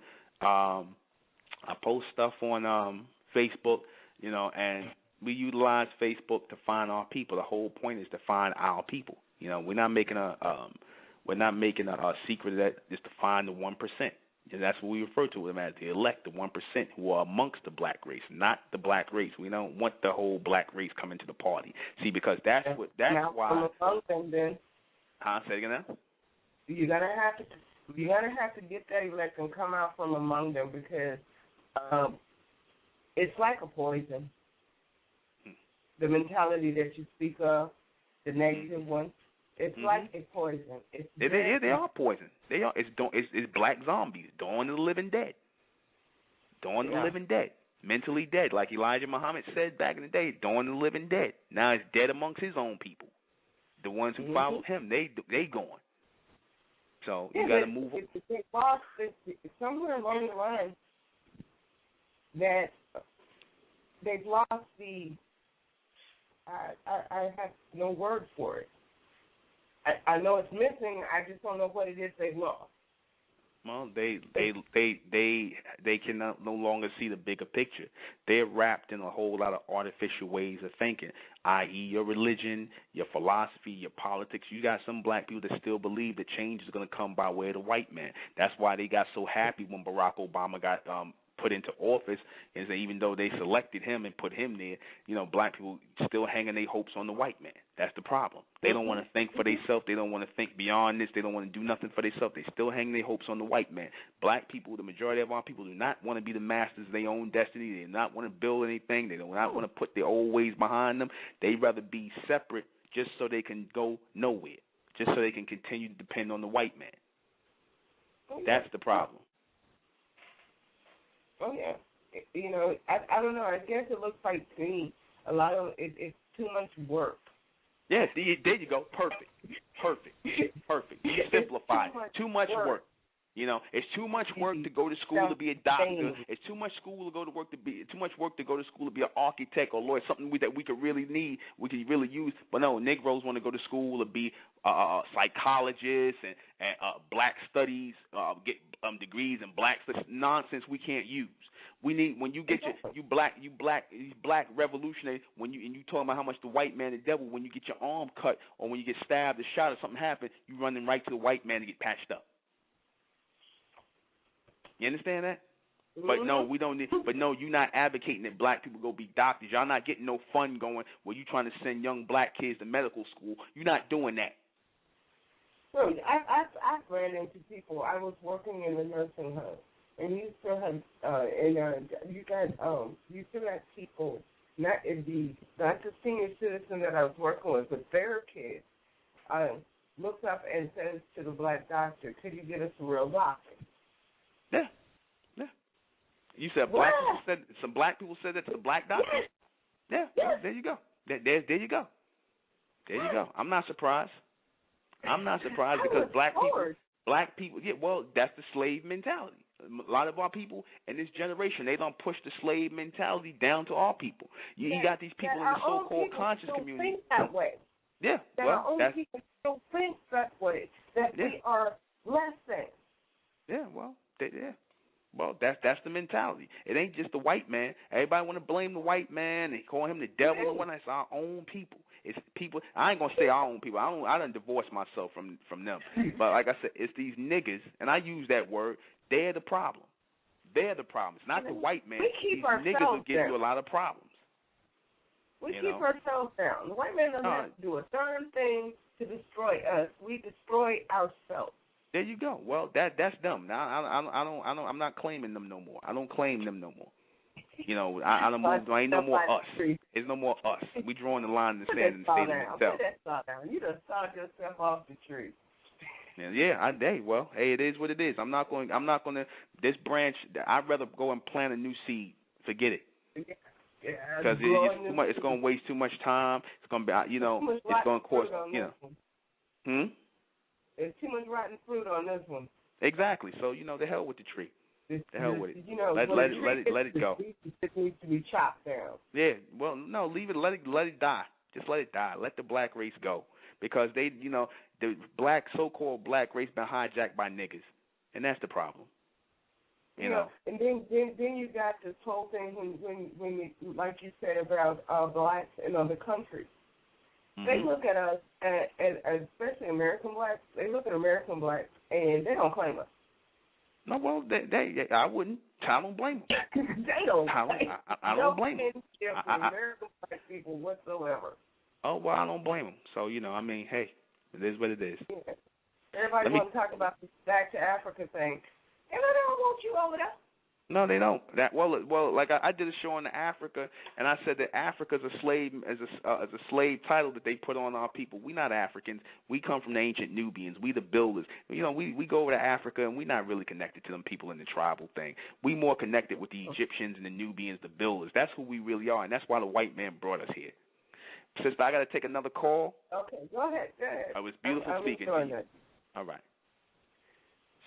Facebook, and we utilize Facebook to find our people. The whole point is to find our people. We're not making a secret of that, just to find the 1%. And that's what we refer to them as, the elect, the 1% who are amongst the black race, not the black race. We don't want the whole black race coming to the party. See, because that's why. Among them, then. Say it again now? You gotta have to get that elect and come out from among them because it's like a poison. The mentality that you speak of, the negative one, it's like a poison. They are poison. They are. It's black zombies, Dawn of the Living Dead. Dawn of the Living Dead. Mentally dead, like Elijah Muhammad said back in the day. Dawn of the Living Dead. Now it's dead amongst his own people. The ones who followed him, they gone. So you got to move on. They lost somewhere along the line that they've lost the. I have no word for it. I know it's missing. I just don't know what it is they've lost. Well, they can no longer see the bigger picture. They're wrapped in a whole lot of artificial ways of thinking, i.e. your religion, your philosophy, your politics. You got some black people that still believe that change is going to come by way of the white man. That's why they got so happy when Barack Obama got put into office, is that even though they selected him and put him there, black people still hanging their hopes on the white man. That's the problem. They don't want to think for themselves. They don't want to think beyond this. They don't want to do nothing for themselves. They still hang their hopes on the white man. Black people, the majority of our people, do not want to be the masters of their own destiny. They do not want to build anything. They do not want to put their old ways behind them. They'd rather be separate just so they can go nowhere, just so they can continue to depend on the white man. That's the problem. Oh, yeah. I don't know. I guess it looks like to me a lot of it's too much work. Yes, there you go. Perfect. You simplified. Too much work. It's too much work to go to school to be a doctor. It's too much school to go to work to be. Too much work to go to school to be an architect or lawyer. Something that we could really need. We could really use. But no, Negroes want to go to school to be psychologists and black studies, get degrees in black studies. Nonsense we can't use. We need when you get you black revolutionary when you talking about how much the white man the devil when you get your arm cut or when you get stabbed or shot or something happen, you running right to the white man to get patched up. You understand that? But no, we don't need. But no, you're not advocating that black people go be doctors. Y'all not getting no fund going where you trying to send young black kids to medical school. You're not doing that. So I've ran into people. I was working in a nursing home, and you still have you still got people not the senior citizen that I was working with, but their kids looks up and says to the black doctor, "Could you get us a real doctor?" Yeah. You said some black people said that to the black doctor? Yeah. There you go. There you go. There you go. I'm not surprised. Because black people, yeah, well, that's the slave mentality. A lot of our people in this generation, they don't push the slave mentality down to our people. You got these people in the so-called conscious community. Think that way. Yeah. That well, our own people don't think that way. That we are less than. Yeah. Well, yeah. Well, that's the mentality. It ain't just the white man. Everybody want to blame the white man and call him the devil and whatnot. It's our own people. It's people. I ain't gonna say our own people. I done divorced myself from them. But like I said, it's these niggas, and I use that word. They're the problem. They're the problem. It's not the white man. These niggas will give you a lot of problems. We keep ourselves down. The white man doesn't have to do a darn thing to destroy us. We destroy ourselves. There you go. Well, that's them. Now I'm not claiming them no more. I don't claim them no more. You know, I don't move. There ain't no more us. There's no more us. We drawing the line in the sand and staying in itself. Put that saw down. You done sawed yourself off the tree. Yeah. Hey, it is what it is. I'm not going to this branch. I'd rather go and plant a new seed. Forget it. Yeah. Because it's too much. It's going to waste too much time. It's going to be, it's going to cost, There's too much rotten fruit on this one. Exactly. So, the hell with the tree. The hell with it. Let it go. It needs to be chopped down. Yeah. Well, no, leave it. Let it die. Just let it die. Let the black race go. Because they, the so-called black race been hijacked by niggas. And that's the problem. You know. And then you got this whole thing when you, like you said about blacks in other countries. They look at us, especially American blacks. They look at American blacks, and they don't claim us. No, well, I wouldn't. I don't blame them. They don't. I don't blame them. American black people whatsoever. Oh well, I don't blame them. So hey, it is what it is. Yeah. Everybody wants to talk about this back to Africa thing. And they don't want you over there. No, they don't. Well, like I did a show on Africa, and I said that Africa's a slave as a slave title that they put on our people. We not Africans. We come from the ancient Nubians. We the builders. We go over to Africa, and we're not really connected to them people in the tribal thing. We more connected with the Egyptians and the Nubians, the builders. That's who we really are, and that's why the white man brought us here. Sister, I got to take another call. Okay, go ahead. It was beautiful speaking to you. All right.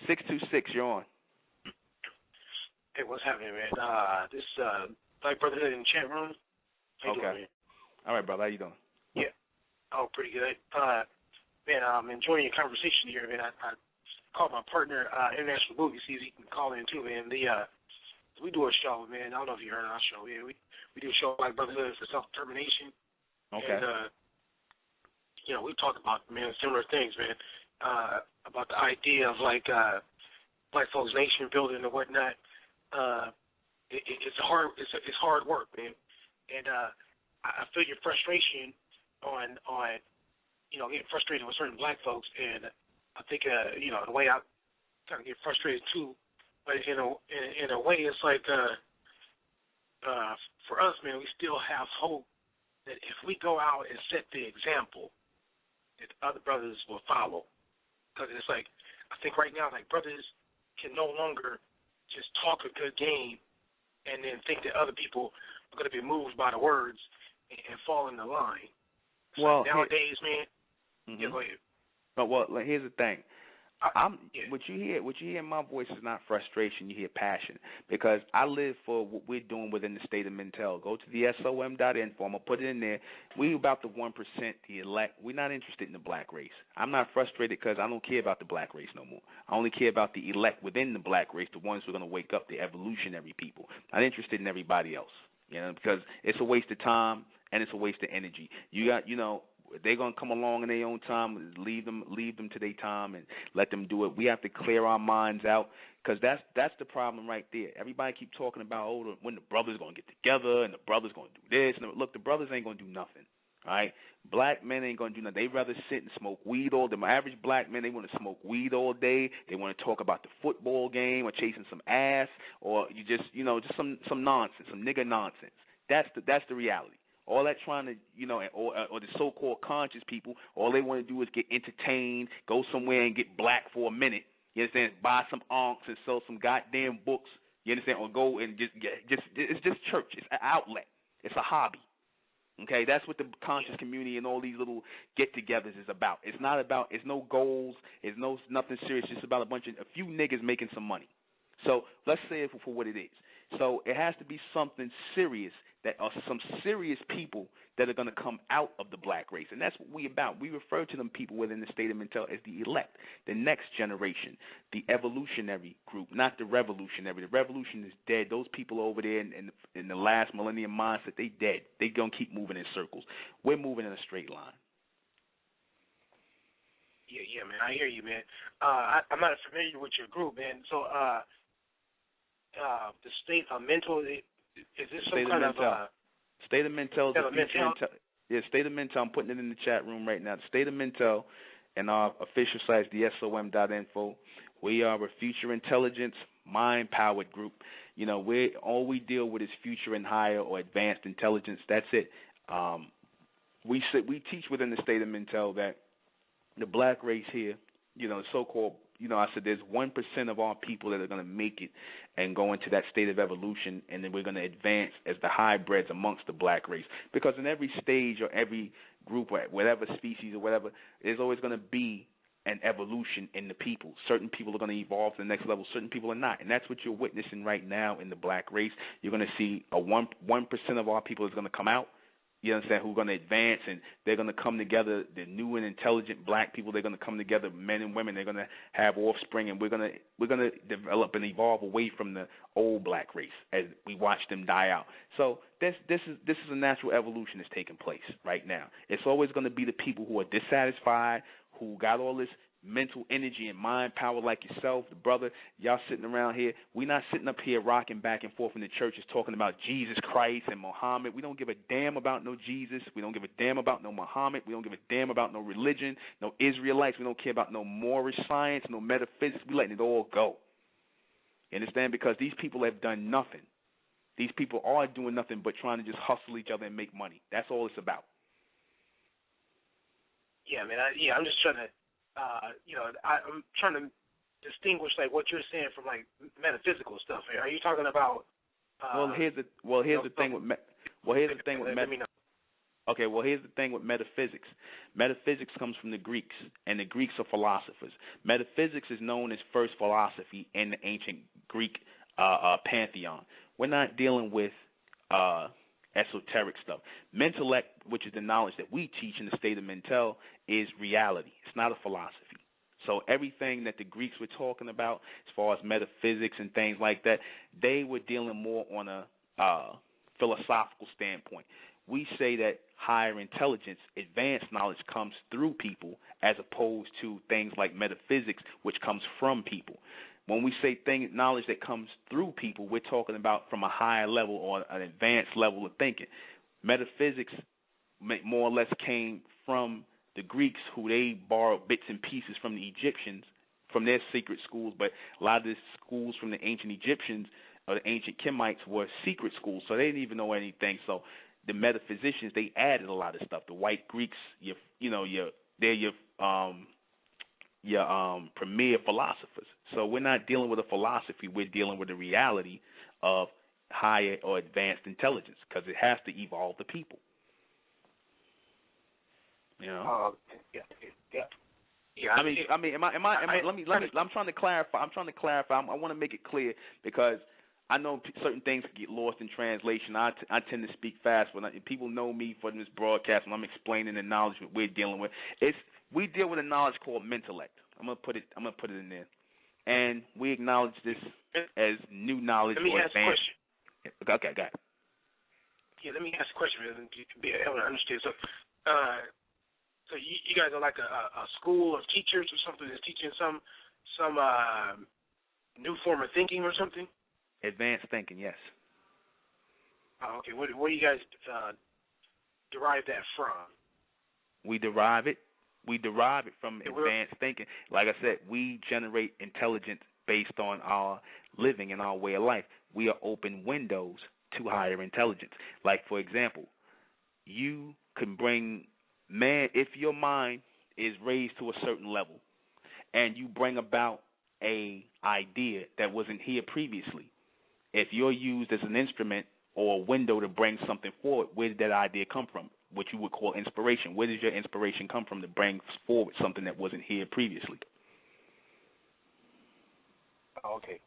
626, you're on. Hey, what's happening, man? This Black Brotherhood in the chat room. How you doing, man? All right, brother. How you doing? Yeah. Oh, pretty good. Man, I'm enjoying your conversation here, man. I called my partner, International Boogie, see if he can call in too, man. We do a show, man. I don't know if you heard of our show. Yeah, we do a show Black Brotherhood for Self-Determination. Okay. And we talk about, man, similar things, man. About the idea of Black Folks Nation building and whatnot. It's hard work, man, and I feel your frustration on getting frustrated with certain black folks, and I think the way I kind of get frustrated too, but in a way it's like for us, man, we still have hope that if we go out and set the example, that other brothers will follow, because it's like I think right now brothers can no longer just talk a good game and then think that other people are going to be moved by the words and fall in the line. Well, nowadays, man, yeah, go ahead. But here's the thing. What you hear in my voice is not frustration. You hear passion, because I live for what we're doing within the state of Mentel. Go to the SOM.info. I'm gonna put it in there. We about the 1%, the elect. We're not interested in the black race. I'm not frustrated because I don't care about the black race no more. I only care about the elect within the black race, the ones who are gonna wake up, the evolutionary people. I'm not interested in everybody else. Because it's a waste of time and it's a waste of energy. They're gonna come along in their own time. Leave them to their time and let them do it. We have to clear our minds out, because that's the problem right there. Everybody keep talking about when the brothers gonna get together and the brothers gonna do this. And look, the brothers ain't gonna do nothing. All right, black men ain't gonna do nothing. They rather sit and smoke weed all day. My average black men, they want to smoke weed all day. They want to talk about the football game or chasing some ass, or just some nonsense, some nigga nonsense. That's the reality. All that trying to, or the so-called conscious people, all they want to do is get entertained, go somewhere and get black for a minute. You understand? Buy some onks and sell some goddamn books. You understand? Or go and it's just church. It's an outlet. It's a hobby. Okay, that's what the conscious community and all these little get-togethers is about. It's not about. It's no goals. It's nothing serious. It's just about a few niggas making some money. So let's say it for what it is. So it has to be something serious, that are some serious people that are going to come out of the black race. And that's what we about. We refer to them people within the state of Mentel as the elect, the next generation, the evolutionary group, not the revolutionary. The revolution is dead. Those people over there in the last millennium mindset, they dead. They going to keep moving in circles. We're moving in a straight line. Yeah, man. I hear you, man. I'm not familiar with your group, man. So the state of mental, is this some kind of State of Mentel is the future. Yeah, State of Mentel. I'm putting it in the chat room right now. The State of Mentel and our official site is the SOM.info. We are a future intelligence, mind-powered group. All we deal with is future and higher or advanced intelligence. That's it. We teach within the State of Mentel that the black race here, so-called, I said there's 1% of our people that are going to make it and go into that state of evolution, and then we're going to advance as the hybrids amongst the black race. Because in every stage or every group or whatever species or whatever, there's always going to be an evolution in the people. Certain people are going to evolve to the next level. Certain people are not. And that's what you're witnessing right now in the black race. You're going to see 1% of our people is going to come out. You understand, who are going to advance, and they're going to come together. The new and intelligent black people, they're going to come together, men and women. They're going to have offspring, and we're going to develop and evolve away from the old black race as we watch them die out. So this is a natural evolution that's taking place right now. It's always going to be the people who are dissatisfied, who got all this mental energy and mind power like yourself, the brother, y'all sitting around here. We're not sitting up here rocking back and forth in the churches talking about Jesus Christ and Muhammad. We don't give a damn about no Jesus. We don't give a damn about no Muhammad. We don't give a damn about no religion, no Israelites. We don't care about no Moorish science, no metaphysics. We letting it all go. You understand? Because these people have done nothing. These people are doing nothing but trying to just hustle each other and make money. That's all it's about. Yeah, man. I'm just trying to I'm trying to distinguish like what you're saying from like metaphysical stuff. Are you talking about? Here's the thing with metaphysics. Metaphysics comes from the Greeks, and the Greeks are philosophers. Metaphysics is known as first philosophy in the ancient Greek pantheon. We're not dealing with esoteric stuff. Mentellect, which is the knowledge that we teach in the state of Mentel, is reality. It's not a philosophy. So everything that the Greeks were talking about as far as metaphysics and things like that, they were dealing more on a philosophical standpoint. We say that higher intelligence, advanced knowledge comes through people as opposed to things like metaphysics, which comes from people. When we say knowledge that comes through people, we're talking about from a higher level or an advanced level of thinking. Metaphysics more or less came from the Greeks, who they borrowed bits and pieces from the Egyptians, from their secret schools, but a lot of the schools from the ancient Egyptians or the ancient Kemites were secret schools, so they didn't even know anything. So the metaphysicians, they added a lot of stuff. The white Greeks, they're your premier philosophers. So we're not dealing with a philosophy. We're dealing with the reality of higher or advanced intelligence, because it has to evolve the people. Yeah. Yeah, I mean, let me. I'm trying to clarify. I want to make it clear because I know certain things get lost in translation. I tend to speak fast when people know me for this broadcast when I'm explaining the knowledge that we're dealing with. We deal with a knowledge called MENTELLECT. I'm gonna put it in there, and we acknowledge this as new knowledge or advanced. Let me ask a question. Okay, go ahead. Yeah, let me ask a question to be able to understand. So you guys are like a school of teachers or something that's teaching some new form of thinking or something? Advanced thinking, yes. Oh, okay. Where do you guys derive that from? We derive it from advanced thinking. Like I said, we generate intelligence based on our living and our way of life. We are open windows to higher intelligence. Like, for example, you can bring man, if your mind is raised to a certain level and you bring about a idea that wasn't here previously, if you're used as an instrument or a window to bring something forward, where did that idea come from? What you would call inspiration. Where does your inspiration come from to bring forward something that wasn't here previously? Oh, okay.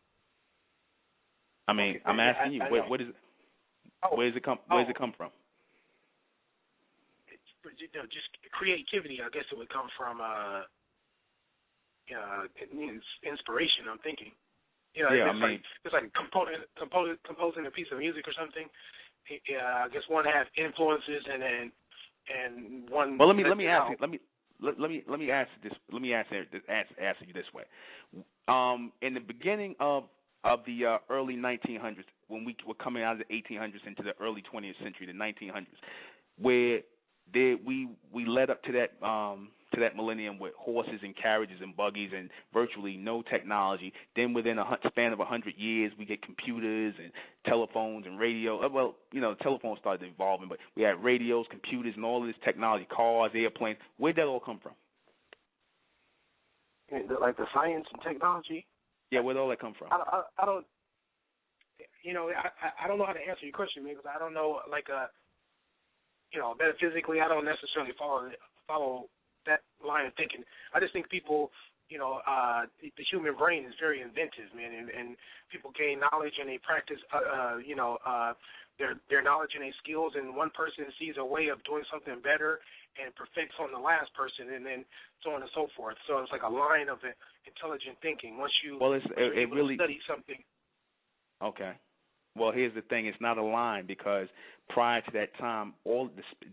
I mean, okay. I'm asking you, what is it? Where does it come? Where does it come from? Just creativity. I guess it would come from it means inspiration. I'm thinking. It's like composing a piece of music or something. I guess one has influences and one. Well, let me ask you. Let me ask this. Let me answer you this way. In the beginning of the early 1900s, when we were coming out of the 1800s into the early 20th century, the 1900s, where we led up to that millennium with horses and carriages and buggies and virtually no technology. Then within a span of 100 years, we get computers and telephones and radio. Well, telephones started evolving, but we had radios, computers, and all of this technology, cars, airplanes. Where'd that all come from? Like the science and technology? Yeah, where'd all that come from? I don't. I don't know how to answer your question, man, because I don't know, metaphysically, I don't necessarily follow that line of thinking. I just think people, the human brain is very inventive, man, and people gain knowledge and they practice, their knowledge and their skills, and one person sees a way of doing something better and perfects on the last person, and then so on and so forth. So it's like a line of intelligent thinking. Once you really study something. Okay. Well, here's the thing. It's not a line because prior to that time,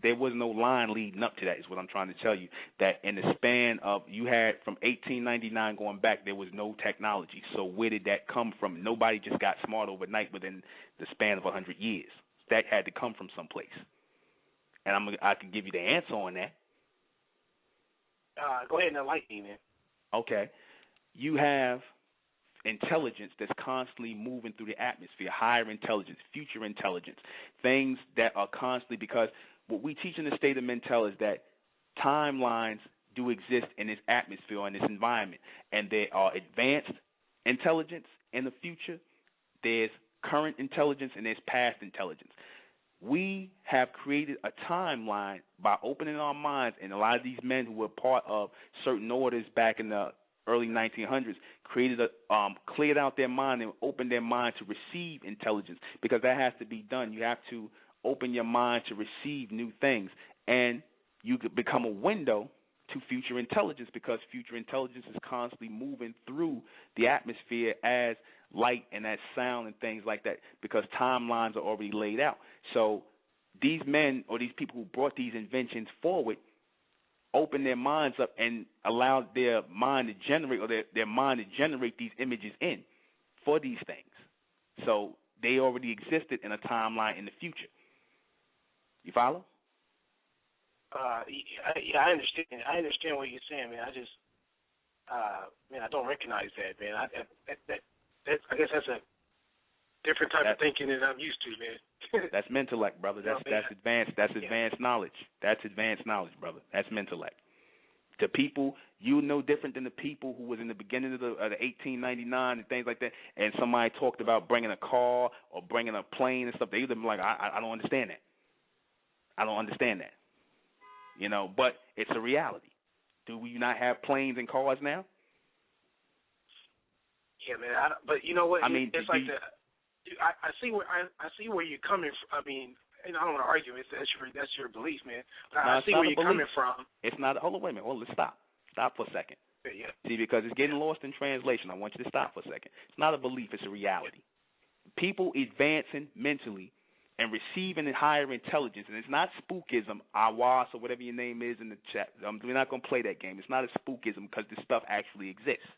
there was no line leading up to that is what I'm trying to tell you. That in the span of, you had from 1899 going back, there was no technology. So where did that come from? Nobody just got smart overnight within the span of 100 years. That had to come from someplace. And I can give you the answer on that. Go ahead and enlighten me, man. Okay. You have intelligence that's constantly moving through the atmosphere, higher intelligence, future intelligence, things that are constantly, because what we teach in the state of Mentel is that timelines do exist in this atmosphere, in this environment, and there are advanced intelligence in the future, there's current intelligence, and there's past intelligence. We have created a timeline by opening our minds, and a lot of these men who were part of certain orders back in the early 1900s cleared out their mind and opened their mind to receive intelligence, because that has to be done. You have to open your mind to receive new things, and you could become a window to future intelligence, because future intelligence is constantly moving through the atmosphere as light and as sound and things like that, because timelines are already laid out. So these men or these people who brought these inventions forward open their minds up and allow their mind to generate, or their mind to generate these images in for these things. So they already existed in a timeline in the future. You follow? Yeah, I understand. I understand what you're saying, man. I just, I don't recognize that, man. I guess that's a different type of thinking than I'm used to, man. That's MENTELLECT, brother. That's advanced. That's advanced knowledge. That's advanced knowledge, brother. That's MENTELLECT. The people, you know, different than the people who was in the beginning of the 1899 and things like that. And somebody talked about bringing a car or bringing a plane and stuff. They either be like, I don't understand that. I don't understand that. But it's a reality. Do we not have planes and cars now? Yeah, man. But you know what? I mean, it's like I see where you're coming from. I mean, and I don't want to argue. That's your belief, man. But I see where you're coming from. It's not. Hold on, wait a minute. Hold on, let's stop. Stop for a second. Yeah. See, because it's getting lost in translation. I want you to stop for a second. It's not a belief. It's a reality. People advancing mentally and receiving higher intelligence, and it's not spookism, awas, or whatever your name is in the chat. We're not going to play that game. It's not a spookism because this stuff actually exists.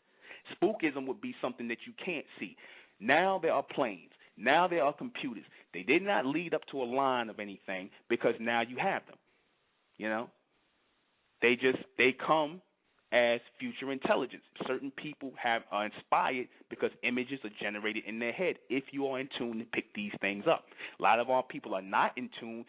Spookism would be something that you can't see. Now there are planes. Now there are computers. They did not lead up to a line of anything because now you have them. You know? They come as future intelligence. Certain people are inspired because images are generated in their head if you are in tune to pick these things up. A lot of our people are not in tune.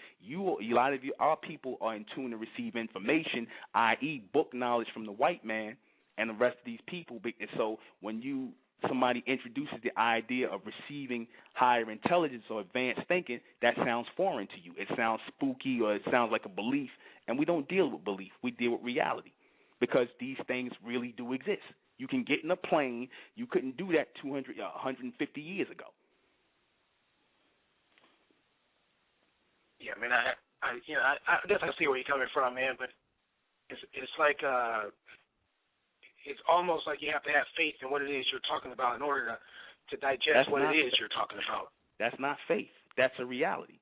Our people are in tune to receive information, i.e. book knowledge from the white man and the rest of these people. So when somebody introduces the idea of receiving higher intelligence or advanced thinking, that sounds foreign to you. It sounds spooky or it sounds like a belief, and we don't deal with belief. We deal with reality because these things really do exist. You can get in a plane. You couldn't do that 150 years ago. Yeah, man, I definitely see where you're coming from, man, but it's like it's almost like you have to have faith in what it is you're talking about in order to digest what it is you're talking about. That's not faith. That's a reality.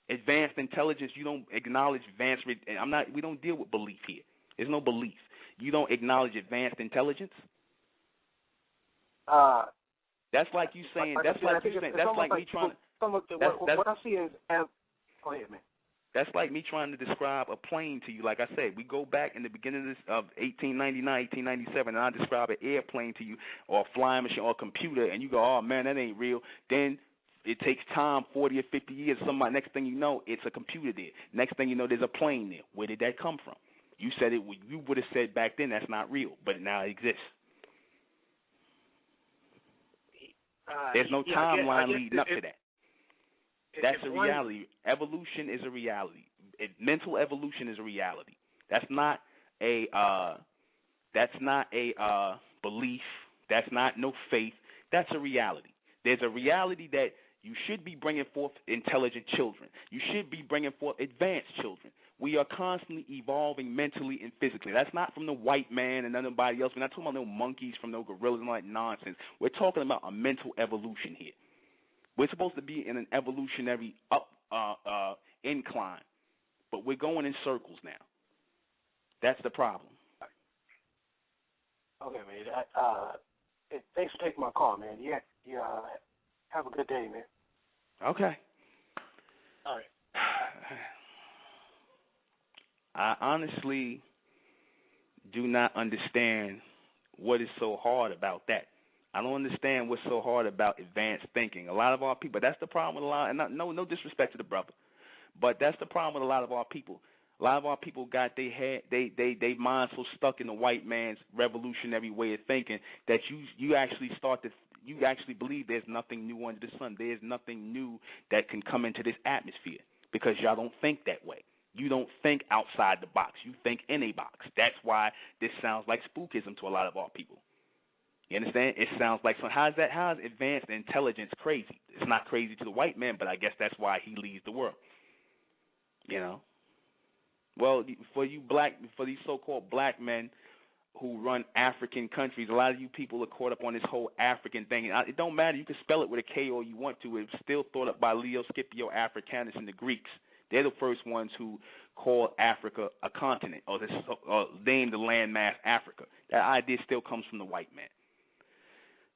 Advanced intelligence, you don't acknowledge advanced. We don't deal with belief here. There's no belief. You don't acknowledge advanced intelligence. That's like you saying. That's like you saying. That's like me trying. What I see is. Go ahead, man. That's like me trying to describe a plane to you. Like I said, we go back in the beginning of 1899, 1897, and I describe an airplane to you or a flying machine or a computer, and you go, oh, man, that ain't real. Then it takes time, 40 or 50 years. Next thing you know, it's a computer there. Next thing you know, there's a plane there. Where did that come from? You said it. You would have said back then that's not real, but now it exists. There's no timeline leading up to that. That's a reality. Evolution is a reality. Mental evolution is a reality. That's not a belief. That's not no faith. That's a reality. There's a reality that you should be bringing forth intelligent children. You should be bringing forth advanced children. We are constantly evolving mentally and physically. That's not from the white man and anybody else. We're not talking about no monkeys from no gorillas and all that nonsense. We're talking about a mental evolution here. We're supposed to be in an evolutionary incline, but we're going in circles now. That's the problem. Okay, man. Thanks for taking my call, man. Yeah. Have a good day, man. Okay. All right. I honestly do not understand what is so hard about that. I don't understand what's so hard about advanced thinking. A lot of our people, that's the problem with a lot, and no disrespect to the brother, but that's the problem with a lot of our people. A lot of our people got they mind so stuck in the white man's revolutionary way of thinking that you actually believe there's nothing new under the sun. There's nothing new that can come into this atmosphere because y'all don't think that way. You don't think outside the box. You think in a box. That's why this sounds like spookism to a lot of our people. You understand? It sounds like how is advanced intelligence crazy? It's not crazy to the white man, but I guess that's why he leads the world. You know? Well, for these so-called black men who run African countries, a lot of you people are caught up on this whole African thing. It don't matter. You can spell it with a K all you want to. It's still thought up by Leo, Scipio, Africanus, and the Greeks. They're the first ones who called Africa a continent or named the landmass Africa. That idea still comes from the white man.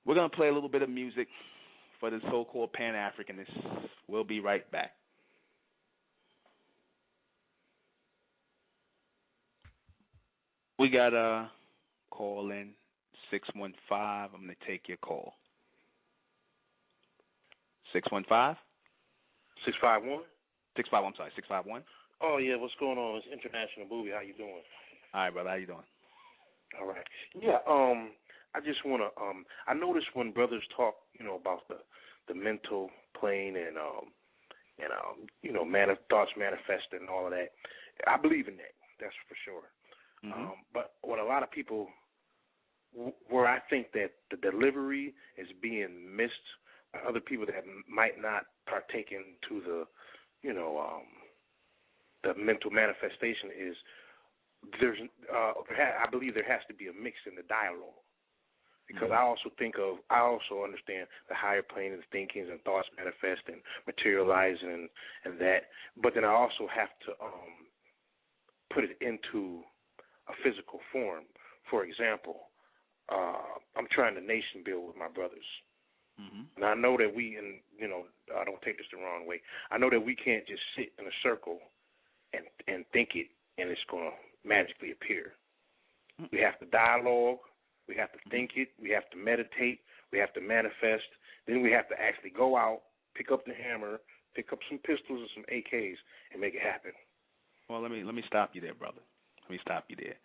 We're going to play a little bit of music for the so-called Pan-Africanists. We'll be right back. We got a call in, 615. I'm going to take your call. 615? 651? 651, I'm sorry, 651. Oh, yeah, what's going on? It's International Movie. How you doing? All right, brother, how you doing? All right. Yeah, I just want to, I noticed when brothers talk, about the mental plane and thoughts manifesting and all of that, I believe in that. That's for sure. But what a lot of people, where I think that the delivery is being missed by other people that might not partake into the, the mental manifestation is I believe there has to be a mix in the dialogue. Because I also understand the higher plane of thinkings and thoughts manifest and materializing and that. But then I also have to put it into a physical form. For example, I'm trying to nation build with my brothers. And I know that I don't take this the wrong way. I know that we can't just sit in a circle and think it and it's going to magically appear. We have to dialogue. We have to think it. We have to meditate. We have to manifest. Then we have to actually go out, pick up the hammer, pick up some pistols and some AKs, and make it happen. Well, let me stop you there, brother. Let me stop you there.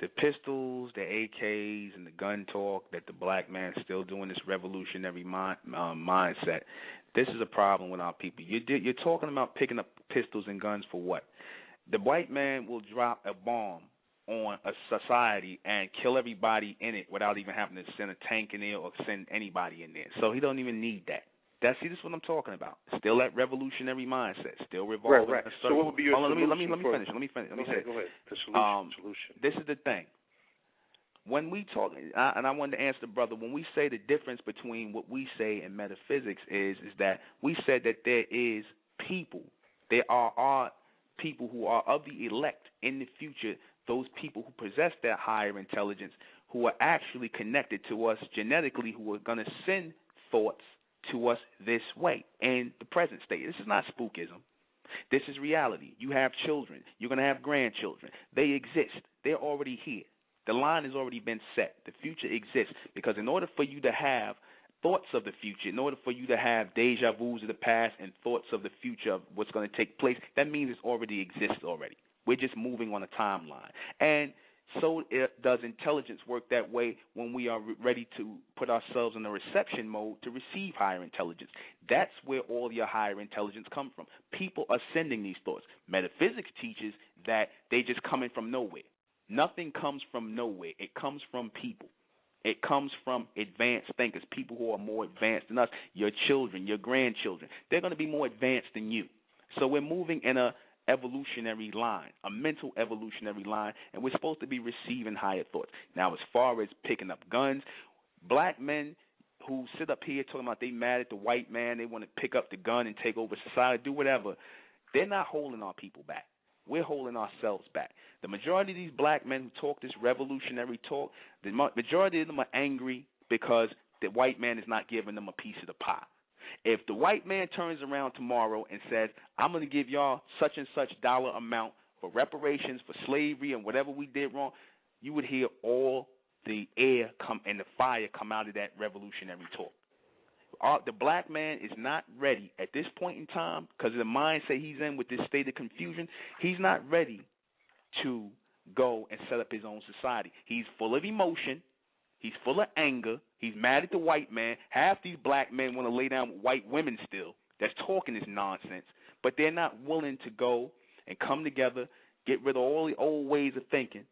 The pistols, the AKs, and the gun talk that the black man's still doing, this revolutionary mindset, this is a problem with our people. You're talking about picking up pistols and guns for what? The white man will drop a bomb on a society and kill everybody in it without even having to send a tank in there or send anybody in there. So he don't even need that. This is what I'm talking about. Still that revolutionary mindset, still revolving. Right. So what would be your solution? Let me finish. Go ahead. The solution. This is the thing. When we talk, and I wanted to answer the brother, when we say the difference between what we say and metaphysics is that we said that there are people who are of the elect in the future, those people who possess that higher intelligence, who are actually connected to us genetically, who are going to send thoughts to us this way in the present state. This is not spookism. This is reality. You have children. You're going to have grandchildren. They exist. They're already here. The line has already been set. The future exists because in order for you to have thoughts of the future, in order for you to have deja vus of the past and thoughts of the future of what's going to take place, that means it already exists already. We're just moving on a timeline. And so does intelligence work that way when we are ready to put ourselves in a reception mode to receive higher intelligence. That's where all your higher intelligence come from. People are sending these thoughts. Metaphysics teaches that they just coming from nowhere. Nothing comes from nowhere. It comes from people. It comes from advanced thinkers, people who are more advanced than us, your children, your grandchildren. They're going to be more advanced than you. So we're moving in a evolutionary line, a mental evolutionary line, and we're supposed to be receiving higher thoughts. Now, as far as picking up guns, black men who sit up here talking about they mad at the white man, they want to pick up the gun and take over society, do whatever, they're not holding our people back. We're holding ourselves back. The majority of these black men who talk this revolutionary talk, the majority of them are angry because the white man is not giving them a piece of the pie. If the white man turns around tomorrow and says, I'm going to give y'all such and such dollar amount for reparations, for slavery, and whatever we did wrong, you would hear all the air come and the fire come out of that revolutionary talk. The black man is not ready at this point in time because of the mindset he's in with this state of confusion. He's not ready to go and set up his own society. He's full of emotion. He's full of anger. He's mad at the white man. Half these black men want to lay down with white women still that's talking this nonsense, but they're not willing to go and come together, get rid of all the old ways of thinking,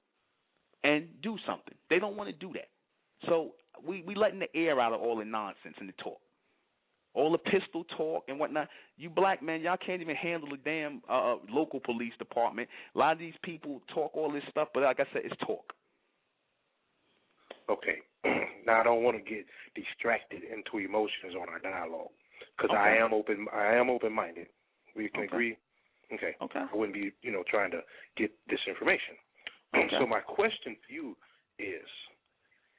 and do something. They don't want to do that. So we letting the air out of all the nonsense in the talk. All the pistol talk and whatnot. You black men, y'all can't even handle the damn local police department. A lot of these people talk all this stuff, but like I said, it's talk. Okay. Now I don't want to get distracted into emotions on our dialogue because okay. I am open-minded. We can agree. Okay. Okay. I wouldn't be, trying to get this information. Okay. So my question for you is,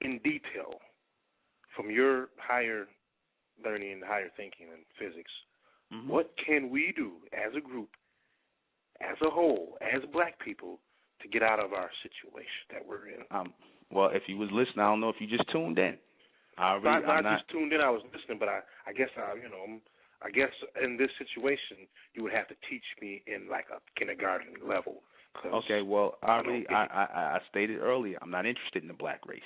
in detail, from your higher learning and higher thinking and physics, what can we do as a group, as a whole, as black people, to get out of our situation that we're in? Well, if you was listening, I don't know if you just tuned in. I'm not just tuned in. I was listening, but I guess I guess in this situation you would have to teach me in like a kindergarten level. Okay, well, I stated earlier, I'm not interested in the black race.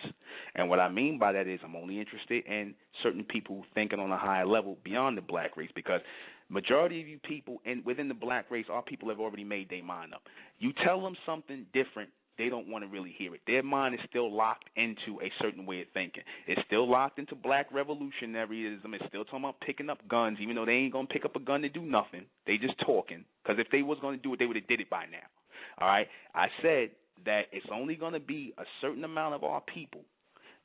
And what I mean by that is I'm only interested in certain people thinking on a higher level beyond the black race, because majority of you people within the black race, our people have already made their mind up. You tell them something different they don't want to really hear it. Their mind is still locked into a certain way of thinking. It's still locked into black revolutionaryism. It's still talking about picking up guns, even though they ain't going to pick up a gun to do nothing. They just talking, because if they was going to do it, they would have did it by now. All right? I said that it's only going to be a certain amount of our people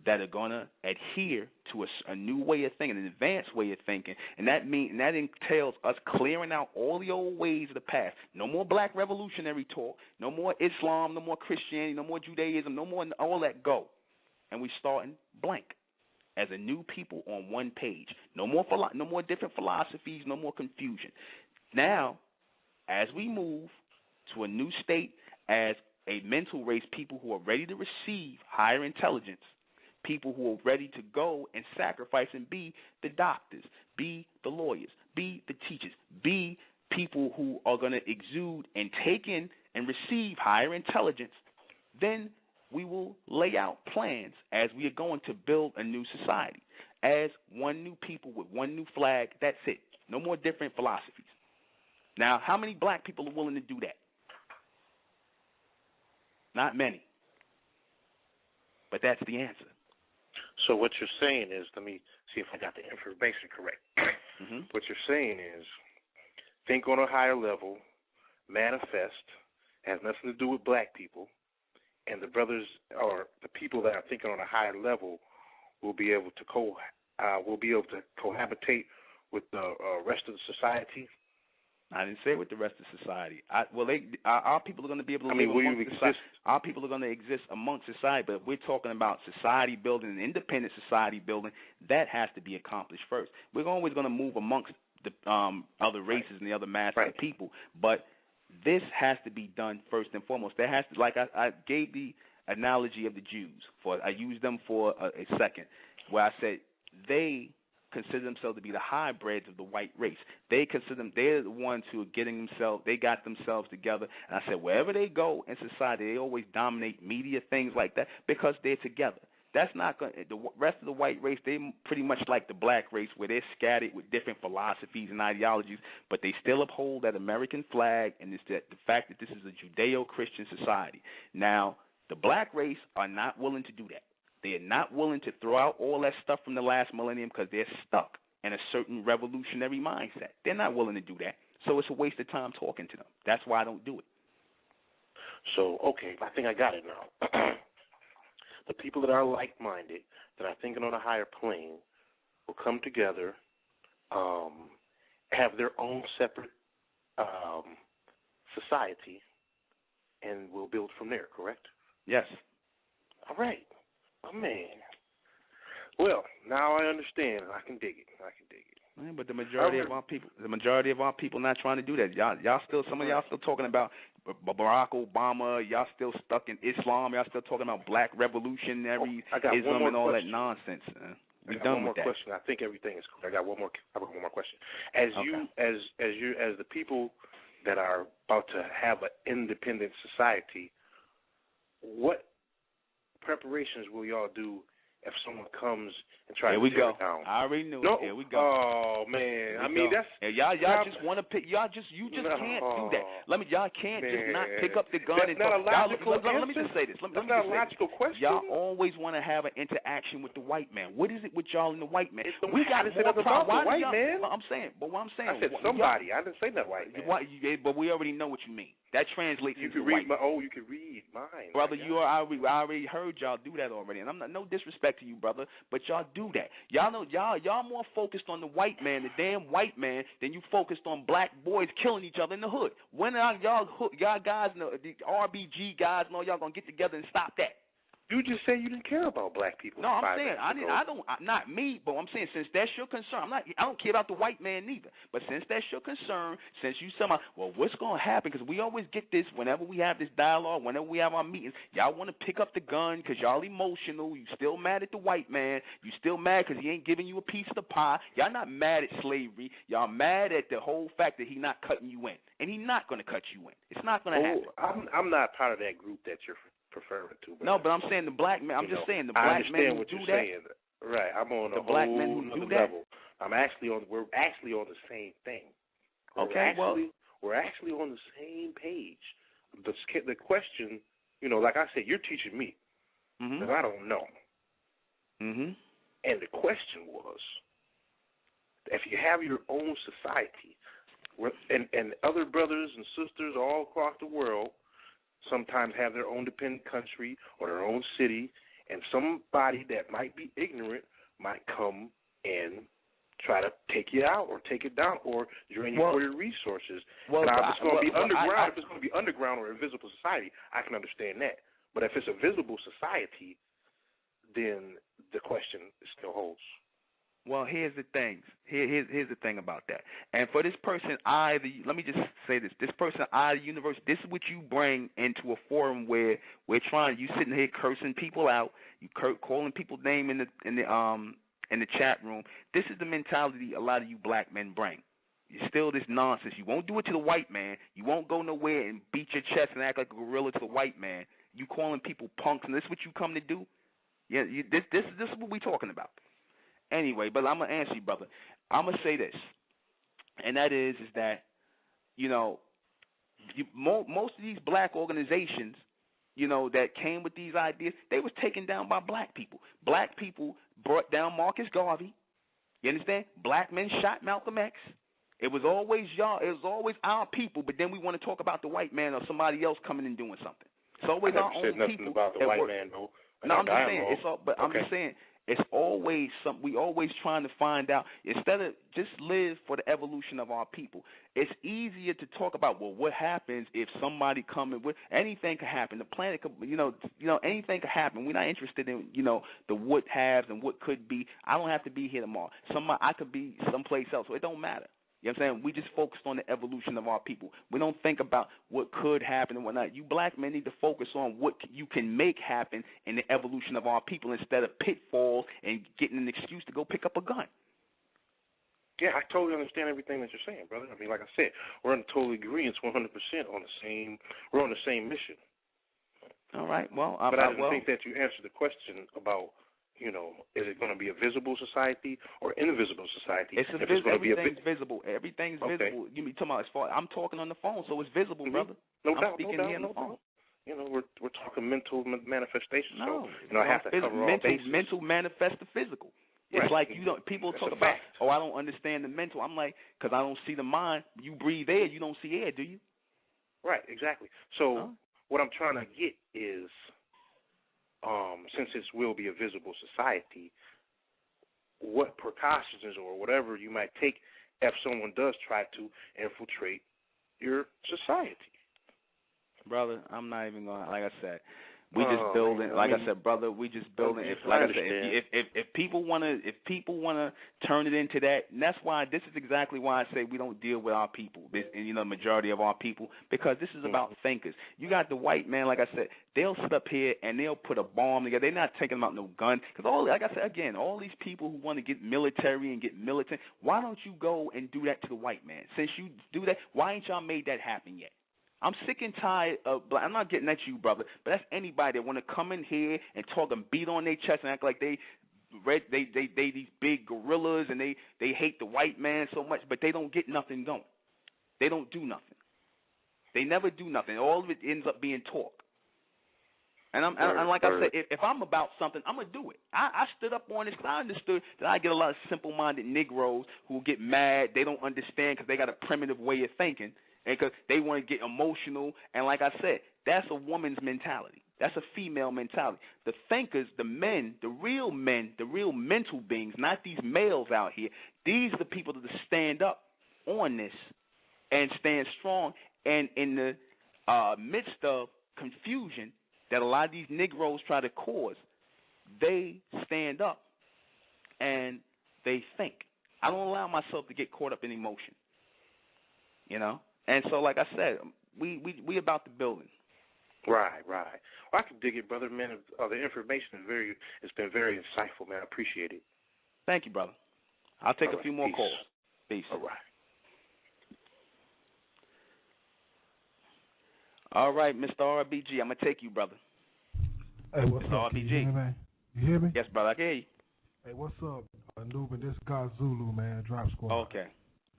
that are going to adhere to a new way of thinking, an advanced way of thinking, and that entails us clearing out all the old ways of the past. No more black revolutionary talk, no more Islam, no more Christianity, no more Judaism, no more all that go. And we starting blank as a new people on one page. No more different philosophies, no more confusion. Now, as we move to a new state as a mental race, people who are ready to receive higher intelligence, people who are ready to go and sacrifice and be the doctors, be the lawyers, be the teachers, be people who are going to exude and take in and receive higher intelligence, then we will lay out plans as we are going to build a new society. As one new people with one new flag, that's it. No more different philosophies. Now, how many black people are willing to do that? Not many. But that's the answer. So what you're saying is, let me see if I got the information correct. Mm-hmm. What you're saying is, think on a higher level, manifest, has nothing to do with black people, and the brothers or the people that are thinking on a higher level will be able to cohabitate with the rest of the society. I didn't say with the rest of society. Our people are going to be able to live amongst society. Our people are going to exist amongst society, but if we're talking about society building and independent society building, that has to be accomplished first. We're always going to move amongst the other races and the other masses of people, but this has to be done first and foremost. There has to, like I gave the analogy of the Jews. I used them for a second, where I said they consider themselves to be the hybrids of the white race. They consider them, they're the ones who are they got themselves together. And I said, wherever they go in society, they always dominate media, things like that, because they're together. That's not going. The rest of the white race, they pretty much like the black race, where they're scattered with different philosophies and ideologies, but they still uphold that American flag and it's the fact that this is a Judeo-Christian society. Now, the black race are not willing to do that. They are not willing to throw out all that stuff from the last millennium because they're stuck in a certain revolutionary mindset. They're not willing to do that. So it's a waste of time talking to them. That's why I don't do it. So, okay, I think I got it now. The people that are like-minded, that are thinking on a higher plane, will come together, have their own separate society, and we'll build from there, correct? Yes. All right. Oh, man. Well, now I understand. I can dig it. Man, but the majority of our people not trying to do that. Some of y'all still talking about Barack Obama. Y'all still stuck in Islam. Y'all still talking about black revolutionary Islam and all that nonsense. We're done with that. Question. I think everything is clear. I got one more question. As the people that are about to have an independent society, what preparations will y'all do if someone comes and tries to tear it down? I already knew no. it. Here we go. Oh man, I mean that's y'all just want to pick. You just can't do that. Y'all can't just not pick up the gun. That's not a logical answer. Let me just say this. That's not a logical question. Y'all always want to have an interaction with the white man. What is it with y'all and the white man? We got to more about the white man. I'm saying, but what I'm saying. I said somebody. I didn't say that white man. But we already know what you mean. That translates into white. You can read mine, brother. I already heard y'all do that already, and I'm not no disrespect to you, brother, but y'all do that. Y'all know y'all more focused on the white man, the damn white man, than you focused on black boys killing each other in the hood. When are y'all guys, the RBG guys, and all y'all gonna get together and stop that? You just said you didn't care about black people. No, I'm saying not me, but I'm saying since that's your concern, I don't care about the white man neither. But since that's your concern, since you somehow, well, what's gonna happen? Because we always get this whenever we have this dialogue, whenever we have our meetings. Y'all want to pick up the gun because y'all emotional. You still mad at the white man. You still mad because he ain't giving you a piece of the pie. Y'all not mad at slavery. Y'all mad at the whole fact that he not cutting you in, and he not gonna cut you in. It's not gonna happen. I'm not part of that group that you're preferring to. No, but I'm saying the black man. I'm just saying the black men who do that. Saying. Right, I'm on the black men who do that. Level. We're actually on the same thing. We're actually on the same page. The question like I said, you're teaching me, because I don't know. Mm-hmm. And the question was, if you have your own society, and other brothers and sisters all across the world sometimes have their own dependent country or their own city, and somebody that might be ignorant might come and try to take you out or take it down or drain you for your resources. Now, if it's going to be underground, if it's going to be underground or invisible society, I can understand that. But if it's a visible society, then the question still holds. Well, here's the thing. Here's the thing about that. And for this person, let me just say this. This person, the universe, this is what you bring into a forum where you sitting here cursing people out, you calling people's name in the chat room. This is the mentality a lot of you black men bring. You're still this nonsense. You won't do it to the white man. You won't go nowhere and beat your chest and act like a gorilla to the white man. You calling people punks, and this is what you come to do? Yeah, this is what we talking about. Anyway, but I'm going to answer you, brother. I'm going to say this, and that is that, most of these black organizations, that came with these ideas, they was taken down by black people. Black people brought down Marcus Garvey. You understand? Black men shot Malcolm X. It was always y'all. It was always our people, but then we want to talk about the white man or somebody else coming and doing something. It's always our own people. I never said nothing about the white man, though. No, I'm just saying. I'm just saying. It's always we always trying to find out, instead of just live for the evolution of our people. It's easier to talk about, well, what happens if somebody coming with anything could happen. The planet could, anything could happen. We're not interested in, the what haves and what could be. I don't have to be here tomorrow. I could be someplace else, so it don't matter. You know what I'm saying? We just focused on the evolution of our people. We don't think about what could happen and whatnot. You black men need to focus on what you can make happen in the evolution of our people instead of pitfalls and getting an excuse to go pick up a gun. Yeah, I totally understand everything that you're saying, brother. I mean, like I said, we're in total agreement 100% we're on the same mission. All right, well. But I didn't think that you answered the question about, is it going to be a visible society or invisible society? Everything's visible. Everything's visible. You be talking about I'm talking on the phone, so it's visible, brother. No I'm doubt. speaking No here doubt. on the phone. We're talking mental manifestation. No, so I have to cover all bases. Mental manifest the physical. It's right. like people talk about, I don't understand the mental. I'm like, because I don't see the mind. You breathe air, you don't see air, do you? Right, exactly. So what I'm trying to get is, since this will be a visible society, what precautions or whatever you might take if someone does try to infiltrate your society. Brother, I'm not even going to, like I said, we just building. Like I said, brother, we just building. If people wanna turn it into that, and that's why this is exactly why I say we don't deal with our people, the majority of our people, because this is about thinkers. You got the white man, like I said, they'll sit up here and they'll put a bomb together. They're not taking about no gun, because like I said again, all these people who want to get military and get militant, why don't you go and do that to the white man? Since you do that, why ain't y'all made that happen yet? I'm sick and tired of I'm not getting at you, brother, but that's anybody that want to come in here and talk and beat on their chest and act like they these big gorillas and they hate the white man so much, but they don't get nothing going. They don't do nothing. They never do nothing. All of it ends up being talk. And like I said, if I'm about something, I'm gonna do it. I stood up on this because I understood that I get a lot of simple-minded Negroes who get mad. They don't understand because they got a primitive way of thinking. And because they want to get emotional, and like I said, that's a woman's mentality. That's a female mentality. The thinkers, the men, the real mental beings, not these males out here, these are the people that stand up on this and stand strong. And in the midst of confusion that a lot of these Negroes try to cause, they stand up and they think. I don't allow myself to get caught up in emotion, And so, like I said, we about the building. Right. Well, I can dig it, brother, man. The information it's been very insightful, man. I appreciate it. Thank you, brother. I'll take a few more calls. Peace. All right. All right, Mr. RBG, I'm going to take you, brother. Hey, what's Mr. up, RBG. You hear me? Yes, brother, I can hear you. Hey, what's up, Anubin? This guy Zulu, man, Drop Squad. Okay.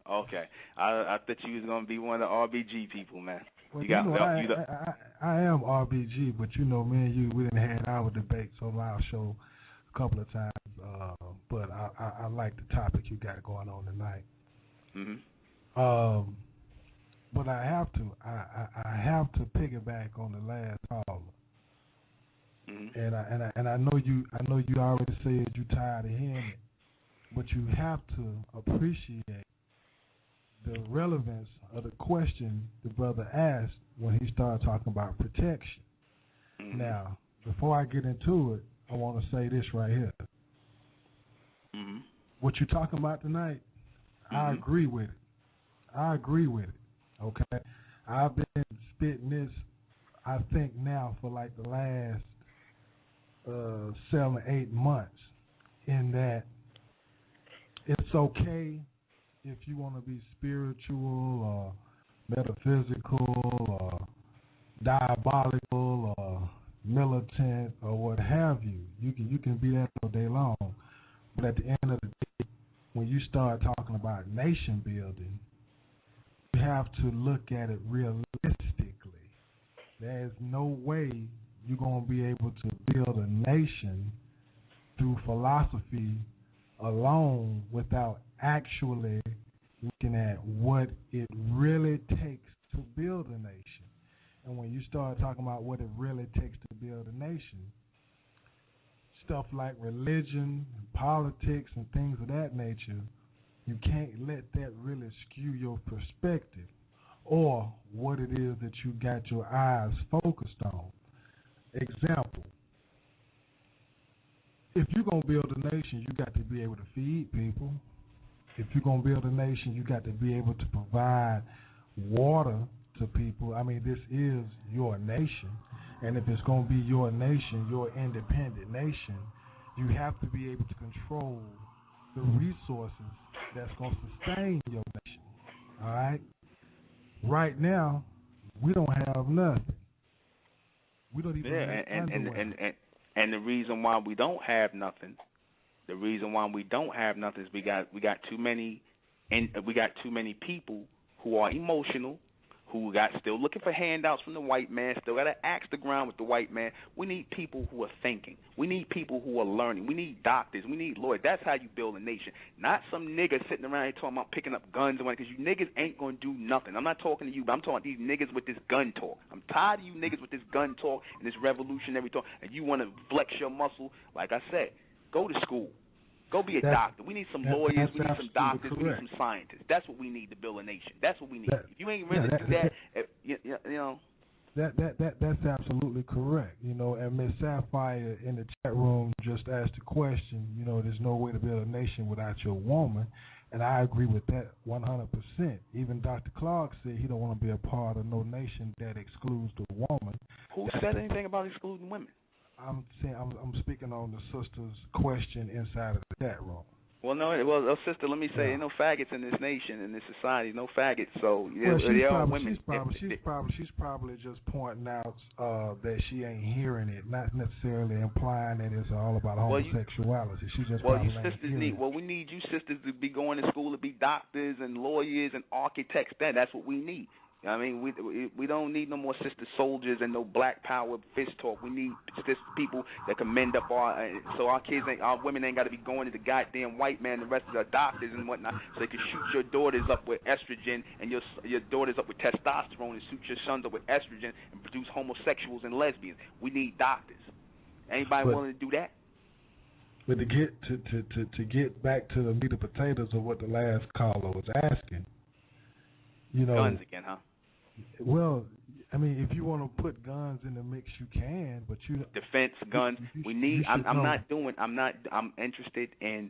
Okay. I thought you was gonna be one of the RBG people, man. Well, You got I am RBG, but you know, me and you, we didn't have our debates on our show a couple of times. But I like the topic you got going on tonight. Mhm. But I have to piggyback on the last caller. Mhm. And I know you already said you tired of hearing it, but you have to appreciate the relevance of the question the brother asked when he started talking about protection. Mhm. Now, before I get into it, I want to say this right here. Mhm. What you're talking about tonight, I agree with it. Okay? I've been spitting this, I think now, for like the last 7 or 8 months, in that it's okay if you want to be spiritual or metaphysical or diabolical or militant or what have you. You can be that all day long. But at the end of the day, when you start talking about nation building, you have to look at it realistically. There's no way you're going to be able to build a nation through philosophy alone without actually looking at what it really takes to build a nation. And when you start talking about what it really takes to build a nation, stuff like religion and politics and things of that nature, you can't let that really skew your perspective or what it is that you got your eyes focused on. Example, if you're going to build a nation, you got to be able to feed people. If you're going to build a nation, you got to be able to provide water to people. I mean, this is your nation. And if it's going to be your nation, your independent nation, you have to be able to control the resources that's going to sustain your nation. All right? Right now, we don't have nothing. We don't even make underwear. And the reason why we don't have nothing, is we got too many, and we got too many people who are emotional, who got still looking for handouts from the white man, still got to axe the ground with the white man. We need people who are thinking. We need people who are learning. We need doctors. We need lawyers. That's how you build a nation. Not some nigga sitting around here talking about picking up guns and because you niggas ain't going to do nothing. I'm not talking to you, but I'm talking to these niggas with this gun talk. I'm tired of you niggas with this gun talk and this revolutionary talk, and you want to flex your muscle. Like I said, go to school. Go be a doctor. We need some lawyers. We need some doctors. We need some scientists. That's what we need to build a nation. That's what we need. If you ain't really do that, you know. That's absolutely correct. You know, and Miss Sapphire in the chat room just asked a question. You know, there's no way to build a nation without your woman, and I agree with that 100%. Even Dr. Clark said he don't want to be a part of no nation that excludes the woman. Who said anything about excluding women? I'm saying I'm speaking on the sister's question inside of the chat room. Well, sister, let me say, ain't no faggots in this nation, in this society, no faggots. So women. She's probably just pointing out that she ain't hearing it, not necessarily implying that it's all about homosexuality. She just you sisters need. Well, we need you sisters to be going to school to be doctors and lawyers and architects. That's what we need. I mean, we don't need no more sister soldiers and no black power fist talk. We need sister people that can mend up so our women ain't got to be going to the goddamn white man, the rest of the doctors and whatnot, so they can shoot your daughters up with estrogen and your daughters up with testosterone and shoot your sons up with estrogen and produce homosexuals and lesbians. We need doctors. Anybody willing to do that? But to get back to the meat and potatoes of what the last caller was asking, you know, guns again, huh? Well, I mean, if you want to put guns in the mix, you can, but defense guns. We need. I'm interested in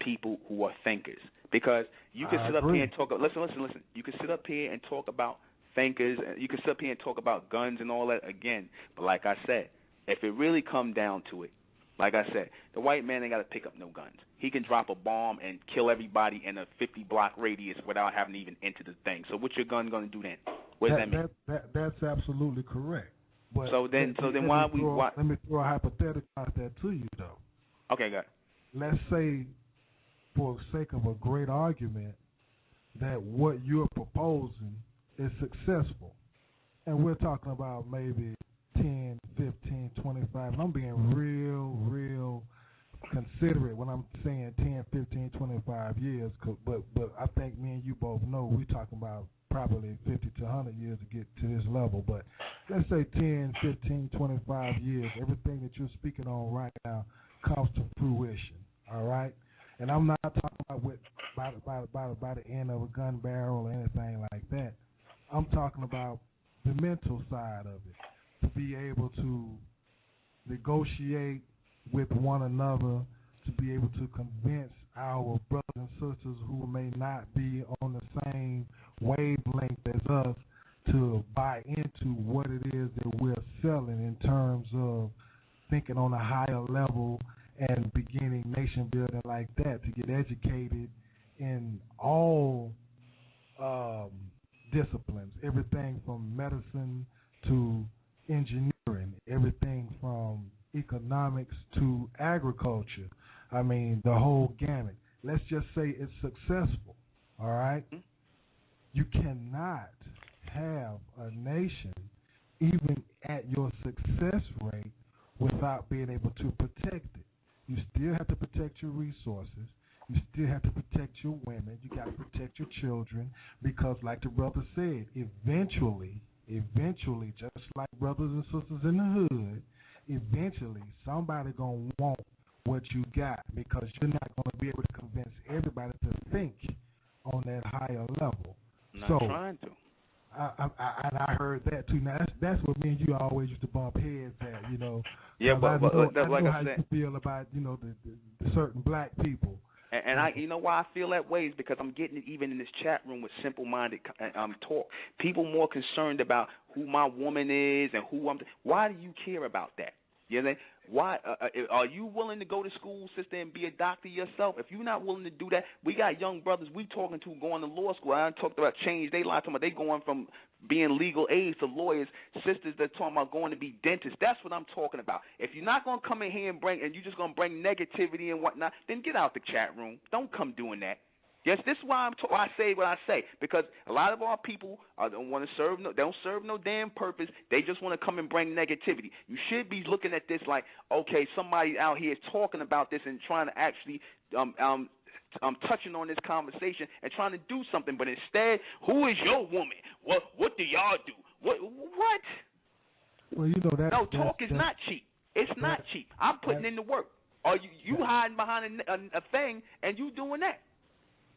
people who are thinkers, because you can sit up here and talk. Listen. You can sit up here and talk about thinkers. You can sit up here and talk about guns and all that again. But like I said, if it really come down to it, like I said, the white man ain't got to pick up no guns. He can drop a bomb and kill everybody in a 50-block radius without having to even enter the thing. So what's your gun going to do then? What does that mean? That's absolutely correct. But Let me throw a hypothetical out there to you, though. Okay, go ahead. Let's say, for the sake of a great argument, that what you're proposing is successful. And we're talking about maybe 10, 15, 25. And I'm being real considerate when I'm saying 10, 15, 25 years. But I think me and you both know we're talking about probably 50 to 100 years to get to this level. But let's say 10, 15, 25 years, everything that you're speaking on right now comes to fruition, all right? And I'm not talking about by the end of a gun barrel or anything like that. I'm talking about the mental side of it, to be able to negotiate with one another, to be able to convince our brothers and sisters who may not be on the same wavelength as us to buy into what it is that we're selling in terms of thinking on a higher level and beginning nation building like that, to get educated in all disciplines, everything from medicine to engineering, everything from economics to agriculture. I mean, the whole gamut. Let's just say it's successful, all right? You cannot have a nation, even at your success rate, without being able to protect it. You still have to protect your resources. You still have to protect your women. You got to protect your children because, like the brother said, eventually, just like brothers and sisters in the hood, eventually somebody going to want what you got because you're not going to be able to convince everybody to think on that higher level. Not trying to. I heard that too. Now that's what me and you always used to bump heads at, you know. Yeah, but I know I how said, you feel about, you know, the certain black people. And I, you know why I feel that way is because I'm getting it even in this chat room with simple-minded talk. People more concerned about who my woman is and who I'm. Why do you care about that? You know, why are you willing to go to school, sister, and be a doctor yourself? If you're not willing to do that, we got young brothers we talking to going to law school. I talked about change. They lie to me. They going from being legal aides to lawyers. Sisters that talking about going to be dentists. That's what I'm talking about. If you're not gonna come in here and you're just gonna bring negativity and whatnot, then get out the chat room. Don't come doing that. Yes, this is why I say what I say, because a lot of our people don't want to serve. They don't serve no damn purpose. They just want to come and bring negativity. You should be looking at this like, okay, somebody out here is talking about this and trying to actually touching on this conversation and trying to do something. But instead, who is your woman? What do y'all do? What? Well, you know that. No, talk is not cheap. It's not cheap. I'm putting in the work. Are you hiding behind a thing and you doing that?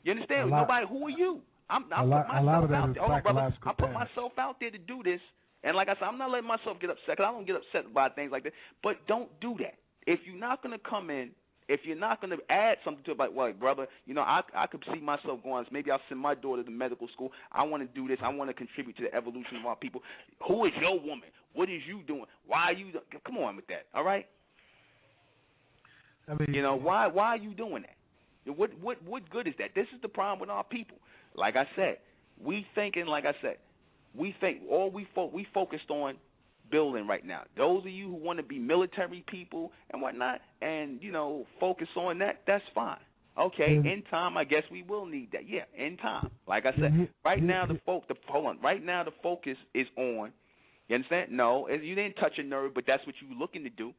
You understand? Nobody. Who are you? I'm putting myself out there. Hold on, brother. I put myself out there to do this, and like I said, I'm not letting myself get upset. Cause I don't get upset by things like that. But don't do that. If you're not gonna come in, if you're not gonna add something to it, like, well, brother, you know, I could see myself going. Maybe I'll send my daughter to medical school. I want to do this. I want to contribute to the evolution of our people. Who is your woman? What is you doing? Why are you? Come on with that. All right. I mean, you know, why are you doing that? What good is that? This is the problem with our people. Like I said, we think we focused on building right now. Those of you who want to be military people and whatnot, and you know, focus on that. That's fine. Okay, in time, I guess we will need that. Yeah, in time. Like I said, right now the focus is on. You understand? No, you didn't touch a nerve, but that's what you were looking to do.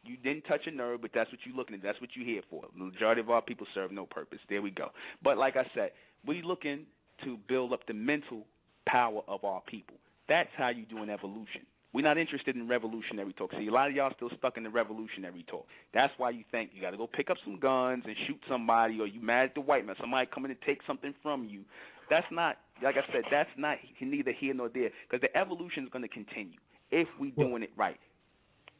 You didn't touch a nerve, but that's what you're looking at. That's what you're here for. The majority of our people serve no purpose. There we go. But like I said, we looking to build up the mental power of our people. That's how you do an evolution. We're not interested in revolutionary talk. See, a lot of y'all still stuck in the revolutionary talk. That's why you think you got to go pick up some guns and shoot somebody, or you mad at the white man, somebody coming to take something from you. That's not, like I said, that's not neither here nor there, because the evolution is going to continue if we doing it right.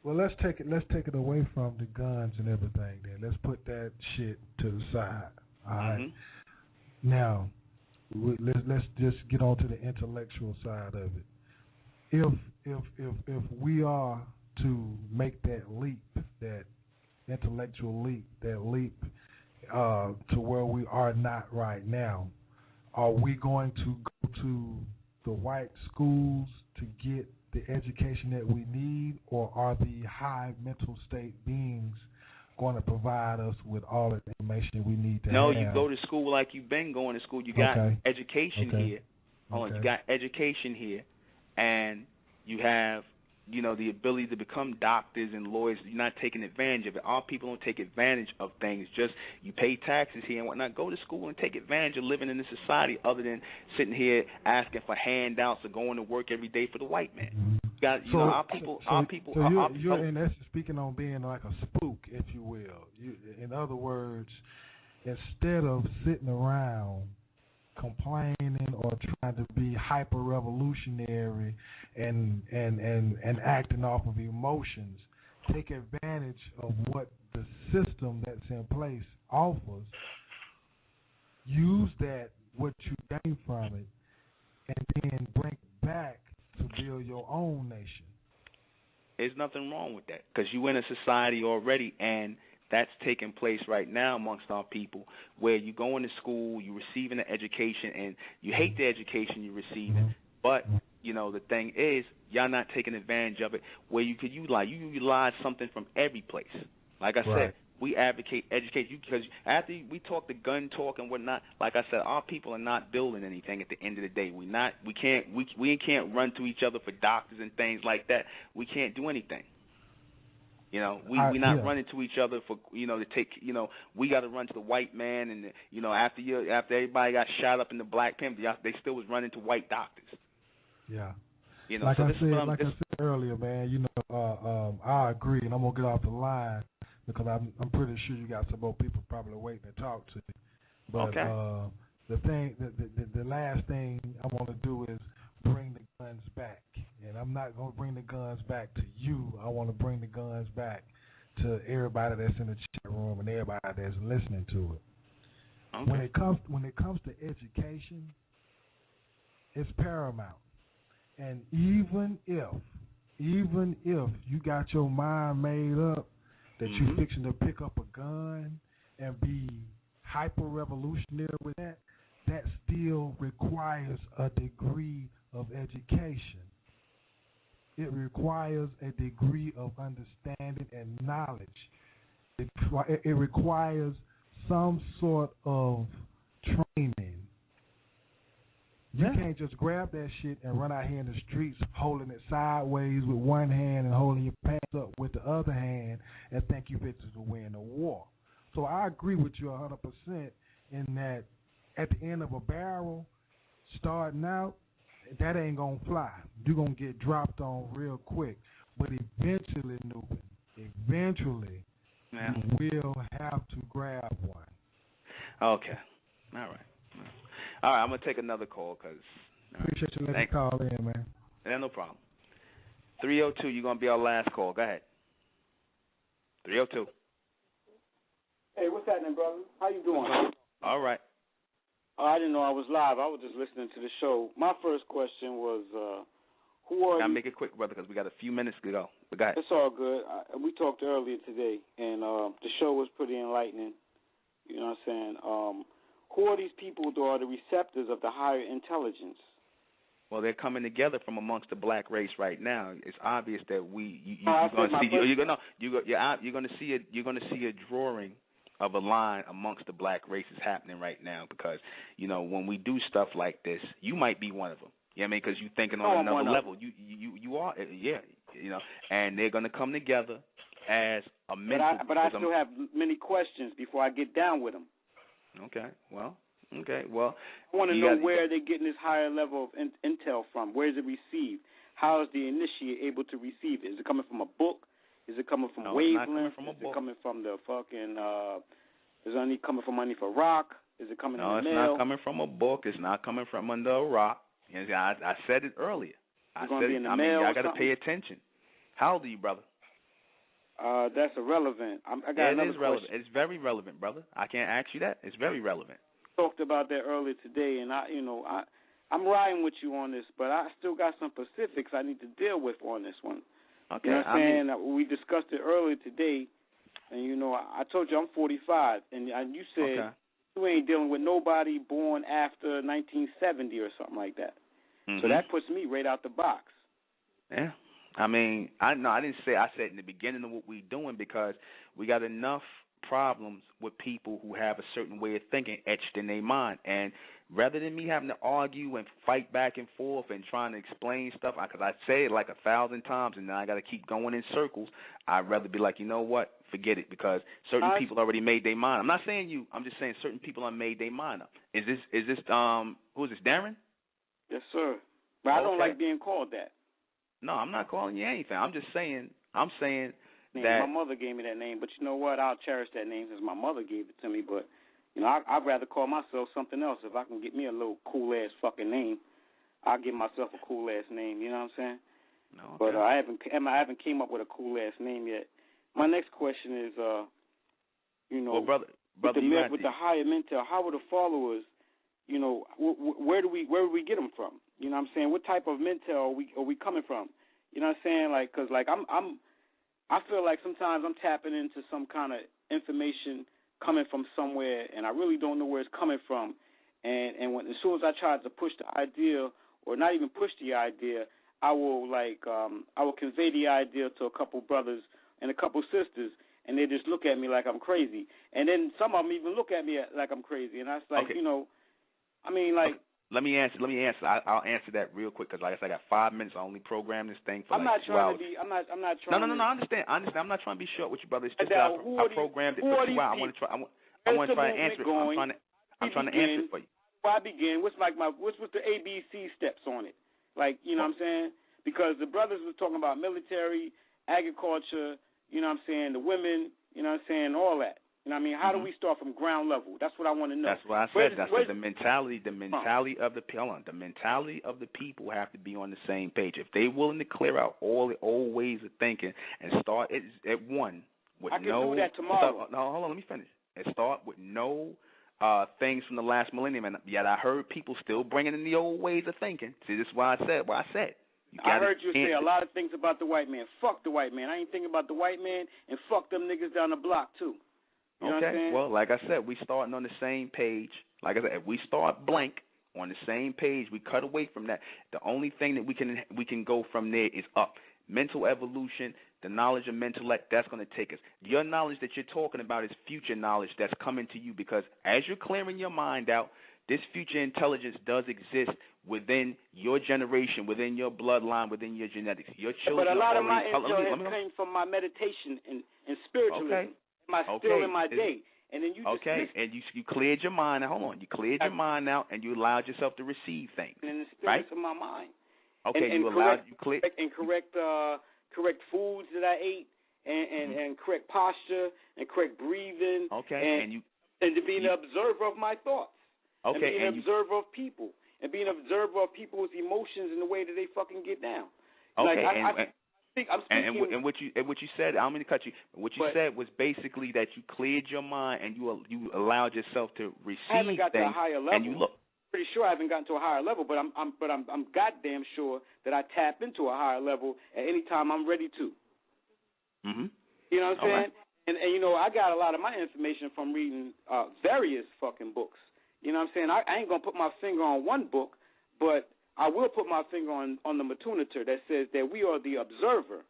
Well, let's take it away from the guns and everything. Then let's put that shit to the side. All right. Now, let's just get on to the intellectual side of it. If we are to make that leap, that intellectual leap, that leap to where we are not right now, are we going to go to the white schools to get the education that we need, or are the high mental state beings going to provide us with all the information we need to No, have. you go to school like you've been going to school. You got education Okay. here. Hold on, you got education here, and you have, the ability to become doctors and lawyers. You're not taking advantage of it. All people don't take advantage of things. Just you pay taxes here and whatnot. Go to school and take advantage of living in this society, other than sitting here asking for handouts or going to work every day for the white man. You got, our people. So you're in essence speaking on being like a spook, if you will. In other words, instead of sitting around complaining or trying to be hyper revolutionary and acting off of emotions, take advantage of what the system that's in place offers, use that, what you gain from it, and then bring it back to build your own nation. There's nothing wrong with that, because you're in a society already, and that's taking place right now amongst our people, where you go into school, you're receiving an education, and you hate the education you're receiving, but the thing is, y'all not taking advantage of it, where you could utilize something from every place. Like I said, we advocate education, because after we talk the gun talk and whatnot, like I said, our people are not building anything at the end of the day. We can't run to each other for doctors and things like that. We can't do anything. We're not running to each other for to take. We got to run to the white man, and after everybody got shot up in the Blackmen, they still was running to white doctors. Yeah. Like I said earlier, man. I agree, and I'm gonna get off the line because I'm pretty sure you got some more people probably waiting to talk to you. But the last thing I want to do is bring the guns back. And I'm not going to bring the guns back to you. I want to bring the guns back to everybody that's in the chat room and everybody that's listening to it. Okay. When it comes to education, it's paramount. And even if you got your mind made up that you're fixing to pick up a gun and be hyper revolutionary with that still requires a degree of education. It requires a degree of understanding and knowledge. It requires some sort of training. You can't just grab that shit and run out here in the streets holding it sideways with one hand and holding your pants up with the other hand and think you fit to win a war. So I agree with you 100% in that at the end of a barrel, starting out, that ain't going to fly. You're going to get dropped on real quick. But eventually, Newman, you will have to grab one. Okay. All right. I'm going to take another call because... Appreciate you letting me call in, man. Yeah, no problem. 302, you're going to be our last call. Go ahead. 302. Hey, what's happening, brother? How you doing? All right. I didn't know I was live. I was just listening to the show. My first question was, who are you? I'll make it quick, brother, because we got a few minutes to go. But go ahead. It's all good. We talked earlier today, and the show was pretty enlightening. You know what I'm saying? Who are these people who are the receptors of the higher intelligence? Well, they're coming together from amongst the black race right now. It's obvious that you're going to see a drawing of a line amongst the black races happening right now, because when we do stuff like this, you might be one of them. You know what I mean? Because you're thinking on another level. You are, and they're going to come together as a mental. But I still have many questions before I get down with them. Okay. Well. I want to know where they're getting this higher level of intel from. Where is it received? How is the initiate able to receive it? Is it coming from a book? Is it coming from wavelength? Is it coming from the fucking? Is it only coming from underneath a rock? Is it coming in the mail? No, it's not coming from a book. It's not coming from under a rock. I said it earlier. I got to pay attention. How old are you, brother? That's irrelevant. I got another is relevant. question. It's very relevant, brother. I can't ask you that. It's very relevant. Talked about that earlier today, and I'm riding with you on this, but I still got some specifics I need to deal with on this one. Okay. You know what I'm saying? We discussed it earlier today, and I told you I'm 45, and you said you ain't dealing with nobody born after 1970 or something like that. Mm-hmm. So that puts me right out the box. Yeah. I mean, I didn't say. I said in the beginning of what we're doing because we got enough problems with people who have a certain way of thinking etched in their mind. And rather than me having to argue and fight back and forth and trying to explain stuff, because I say it like 1,000 times and then I got to keep going in circles, I'd rather be like, you know what, forget it, because certain people already made their mind. I'm not saying you. I'm just saying certain people have made their mind up. Is this who is this, Darren? Yes, sir. But I don't like being called that. No, I'm not calling you anything. I'm just saying. I'm saying that my mother gave me that name, but you know what? I'll cherish that name since my mother gave it to me. But you know, I'd rather call myself something else. If I can get me a little cool ass fucking name, I'll give myself a cool ass name. You know what I'm saying? No. Okay. But I haven't came up with a cool ass name yet. My next question is, you know, well, brother, with the higher mental, how are the followers? You know, where do we get them from? You know what I'm saying? What type of mental are we coming from? You know what I'm saying? Like, cause like I feel like sometimes I'm tapping into some kind of information coming from somewhere, and I really don't know where it's coming from. And as soon as I try to push the idea, or not even push the idea, I will convey the idea to a couple brothers and a couple sisters, and they just look at me like I'm crazy. And then some of them even look at me like I'm crazy, and I was like, you know, I mean, like. Let me answer. I'll answer that real quick because, like I said, I got 5 minutes. I only programmed this thing for I'm like 2 hours. I'm not trying. No. I understand. I'm not trying to be short with you, brother. It's just I programmed it for 2 hours. I want to try. I want to try and answer it. I'm trying to answer it for you. Before I begin, what's the ABC steps on it? Like, you know what I'm saying? Because the brothers was talking about military, agriculture. You know what I'm saying? The women. You know what I'm saying? All that. You know what I mean? How do we start from ground level? That's what I want to know. That's what I said. The mentality of the mentality of the people have to be on the same page. If they're willing to clear out all the old ways of thinking and start at one with I can do that tomorrow. No, hold on, let me finish. And start with no things from the last millennium. And yet I heard people still bringing in the old ways of thinking. See, this is why I said what I said. I heard you say a lot of things about the white man. Fuck the white man. I ain't thinking about the white man, and fuck them niggas down the block too. You know okay, well, like I said, we starting on the same page. Like I said, if we start blank on the same page, we cut away from that. The only thing that we can go from there is up. Mental evolution, the knowledge of MENTELLECT, that's going to take us. Your knowledge that you're talking about is future knowledge that's coming to you because as you're clearing your mind out, this future intelligence does exist within your generation, within your bloodline, within your genetics. Your children. But a lot of my intelligence came from my meditation and spiritualism. Okay. Still in my day, and then you just and you cleared your mind. Hold on, you cleared your mind out, and you allowed yourself to receive things. And in the stillness of my mind. Okay, and you allowed you clear and correct foods that I ate, and correct posture and correct breathing. Okay, and to be an observer of my thoughts. Okay, and being an observer of people, and being an observer of people's emotions and the way that they fucking get down. Okay, I'm speaking. And what you said, I don't mean to cut you. What you said was basically that you cleared your mind and you allowed yourself to receive I haven't got things. To a higher level. And you look. Pretty sure I haven't gotten to a higher level, but I'm goddamn sure that I tap into a higher level at any time I'm ready to. Mhm. You know what I'm saying? Right. And you know, I got a lot of my information from reading various fucking books. You know what I'm saying? I ain't gonna put my finger on one book, but I will put my finger on the Matunitor that says that we are the observer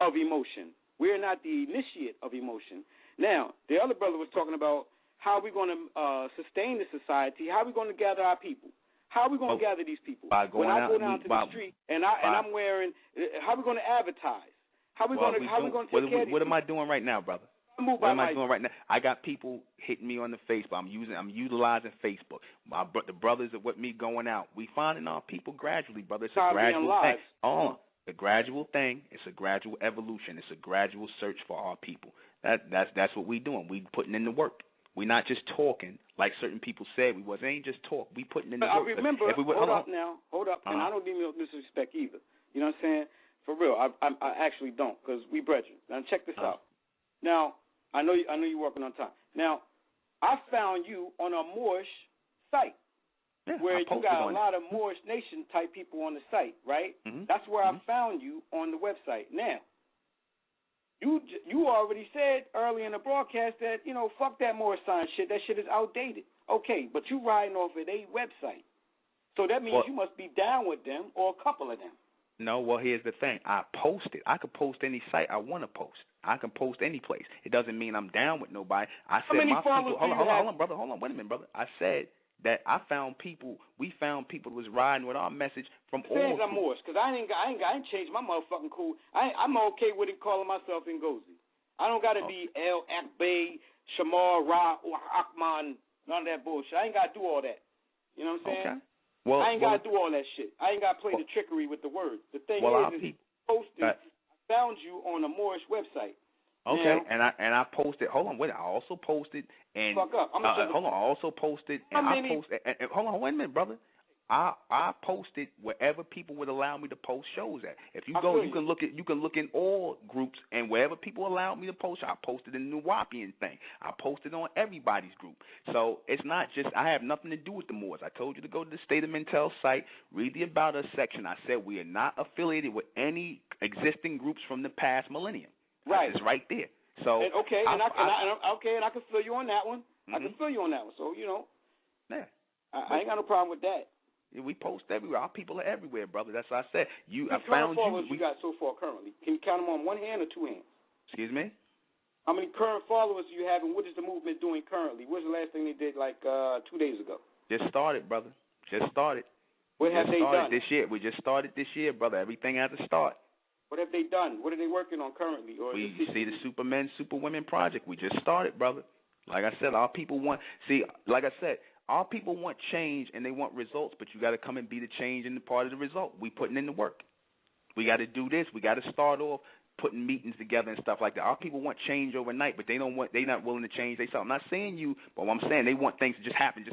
of emotion. We are not the initiate of emotion. Now, the other brother was talking about how are we going to sustain the society? How are we going to gather our people? How are we going to gather these people? When I go down to the street and I'm wearing, how are we going to advertise? How are we going to take care of these What am I doing right now, brother? What am I doing right now? I got people hitting me on the Facebook. I'm utilizing Facebook. The brothers are with me going out. We finding our people gradually, brother. It's a gradual thing. A gradual thing. It's a gradual evolution. It's a gradual search for our people. That's what we doing. We putting in the work. We're not just talking like certain people said we was. It ain't just talk. We putting in the work. I remember. Hold up, and I don't mean no disrespect either. You know what I'm saying? For real, I actually don't, because we brethren. Now check this out. Now. I know you're working on time. Now, I found you on a Moorish site where you got a lot of Moorish Nation type people on the site, right? Mm-hmm. That's where I found you on the website. Now, you already said early in the broadcast that, you know, fuck that Moorish science shit. That shit is outdated. Okay, but you riding off of a website. So that means you must be down with them or a couple of them. No, well, here's the thing. I post it. I could post any site I want to post. I can post any place. It doesn't mean I'm down with nobody. I said my people. Hold on, brother. Hold on, wait a minute, brother. I said that I found people. We found people who was riding with our message from all. I'm Moors, because I ain't changed my motherfucking cool. I'm okay with it calling myself Ngozi. I don't got to be El Akbay, Shamar, Ra, or Akman, none of that bullshit. I ain't got to do all that. You know what I'm saying? Okay. Well, I ain't got to do all that shit. I ain't got to play the trickery with the words. The thing is posted. I found you on a Moorish website. Okay, now, and I posted. Hold on, wait. I also posted and fuck up. hold on. I also posted and hold on, wait a minute, brother. I posted wherever people would allow me to post shows at. If you go, you can look in all groups, and wherever people allowed me to post, I posted in the Nuwapian thing. I posted on everybody's group. So it's not just I have nothing to do with the Moors. I told you to go to the State of Mentel site, read the About Us section. I said we are not affiliated with any existing groups from the past millennium. Right, it's right there. So and I can feel you on that one. Mm-hmm. I can feel you on that one. So yeah, I ain't got no problem with that. We post everywhere. Our people are everywhere, brother. That's what I said. How many followers you got so far currently? Can you count them on one hand or two hands? Excuse me? How many current followers do you have, and what is the movement doing currently? What's the last thing they did, 2 days ago? Just started, brother. Just started. What have they done? This year. We just started this year, brother. Everything has a start. What have they done? What are they working on currently? We see the Supermen, Superwomen project. We just started, brother. Like I said, our people want our people want change and they want results, but you got to come and be the change and the part of the result. We putting in the work. We got to do this. We got to start off putting meetings together and stuff like that. Our people want change overnight, but they're not willing to change themselves. I'm not saying you, but what I'm saying, they want things to just happen.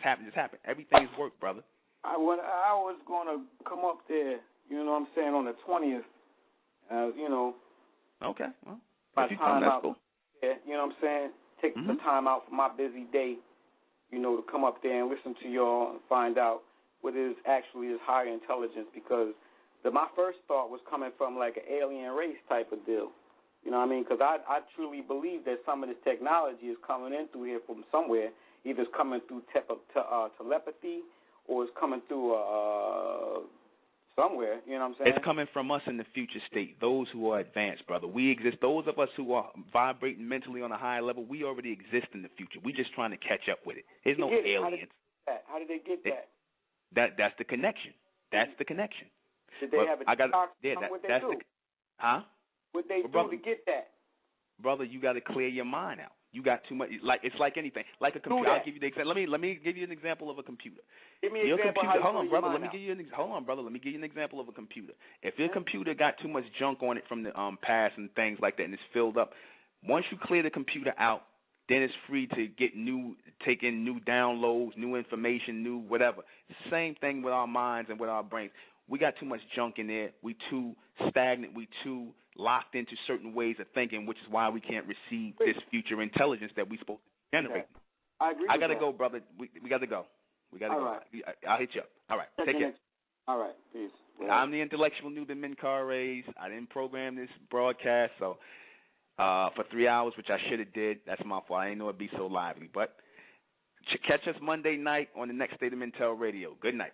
Everything is work, brother. I was going to come up there, you know what I'm saying, on the 20th. Okay. Well, my if you time come, that's out. cool. Yeah, you know what I'm saying? Take the time out from my busy day, to come up there and listen to y'all and find out what is actually is higher intelligence, because my first thought was coming from like an alien race type of deal. You know what I mean? Because I truly believe that some of this technology is coming in through here from somewhere. Either it's coming through telepathy or it's coming through somewhere, you know what I'm saying? It's coming from us in the future state, those who are advanced, brother. We exist. Those of us who are vibrating mentally on a higher level, we already exist in the future. We're just trying to catch up with it. There's no aliens. How did they get that? That's the connection. That's the connection. Did they have a talk on what they do? What they do to get that? Brother, you got to clear your mind out. You got too much. It's like anything. Like a computer. I'll give you the example. Let me give you an example of a computer. Give me an example. Hold on, brother. Let me give you an example of a computer. If your computer got too much junk on it from the past and things like that, and it's filled up, once you clear the computer out, then it's free to take in new downloads, new information, new whatever. Same thing with our minds and with our brains. We got too much junk in there. We too stagnant. We too locked into certain ways of thinking, which is why we can't receive this future intelligence that we're supposed to generate. Okay. I agree. I gotta go, brother. We gotta go. All right. I'll hit you up. All right. Take care. All right. Peace. Well, I'm the intellectual Nuben Menkarayz. I didn't program this broadcast, so for 3 hours, which I should have did. That's my fault. I didn't know it'd be so lively. But catch us Monday night on the next State of Mentel Radio. Good night.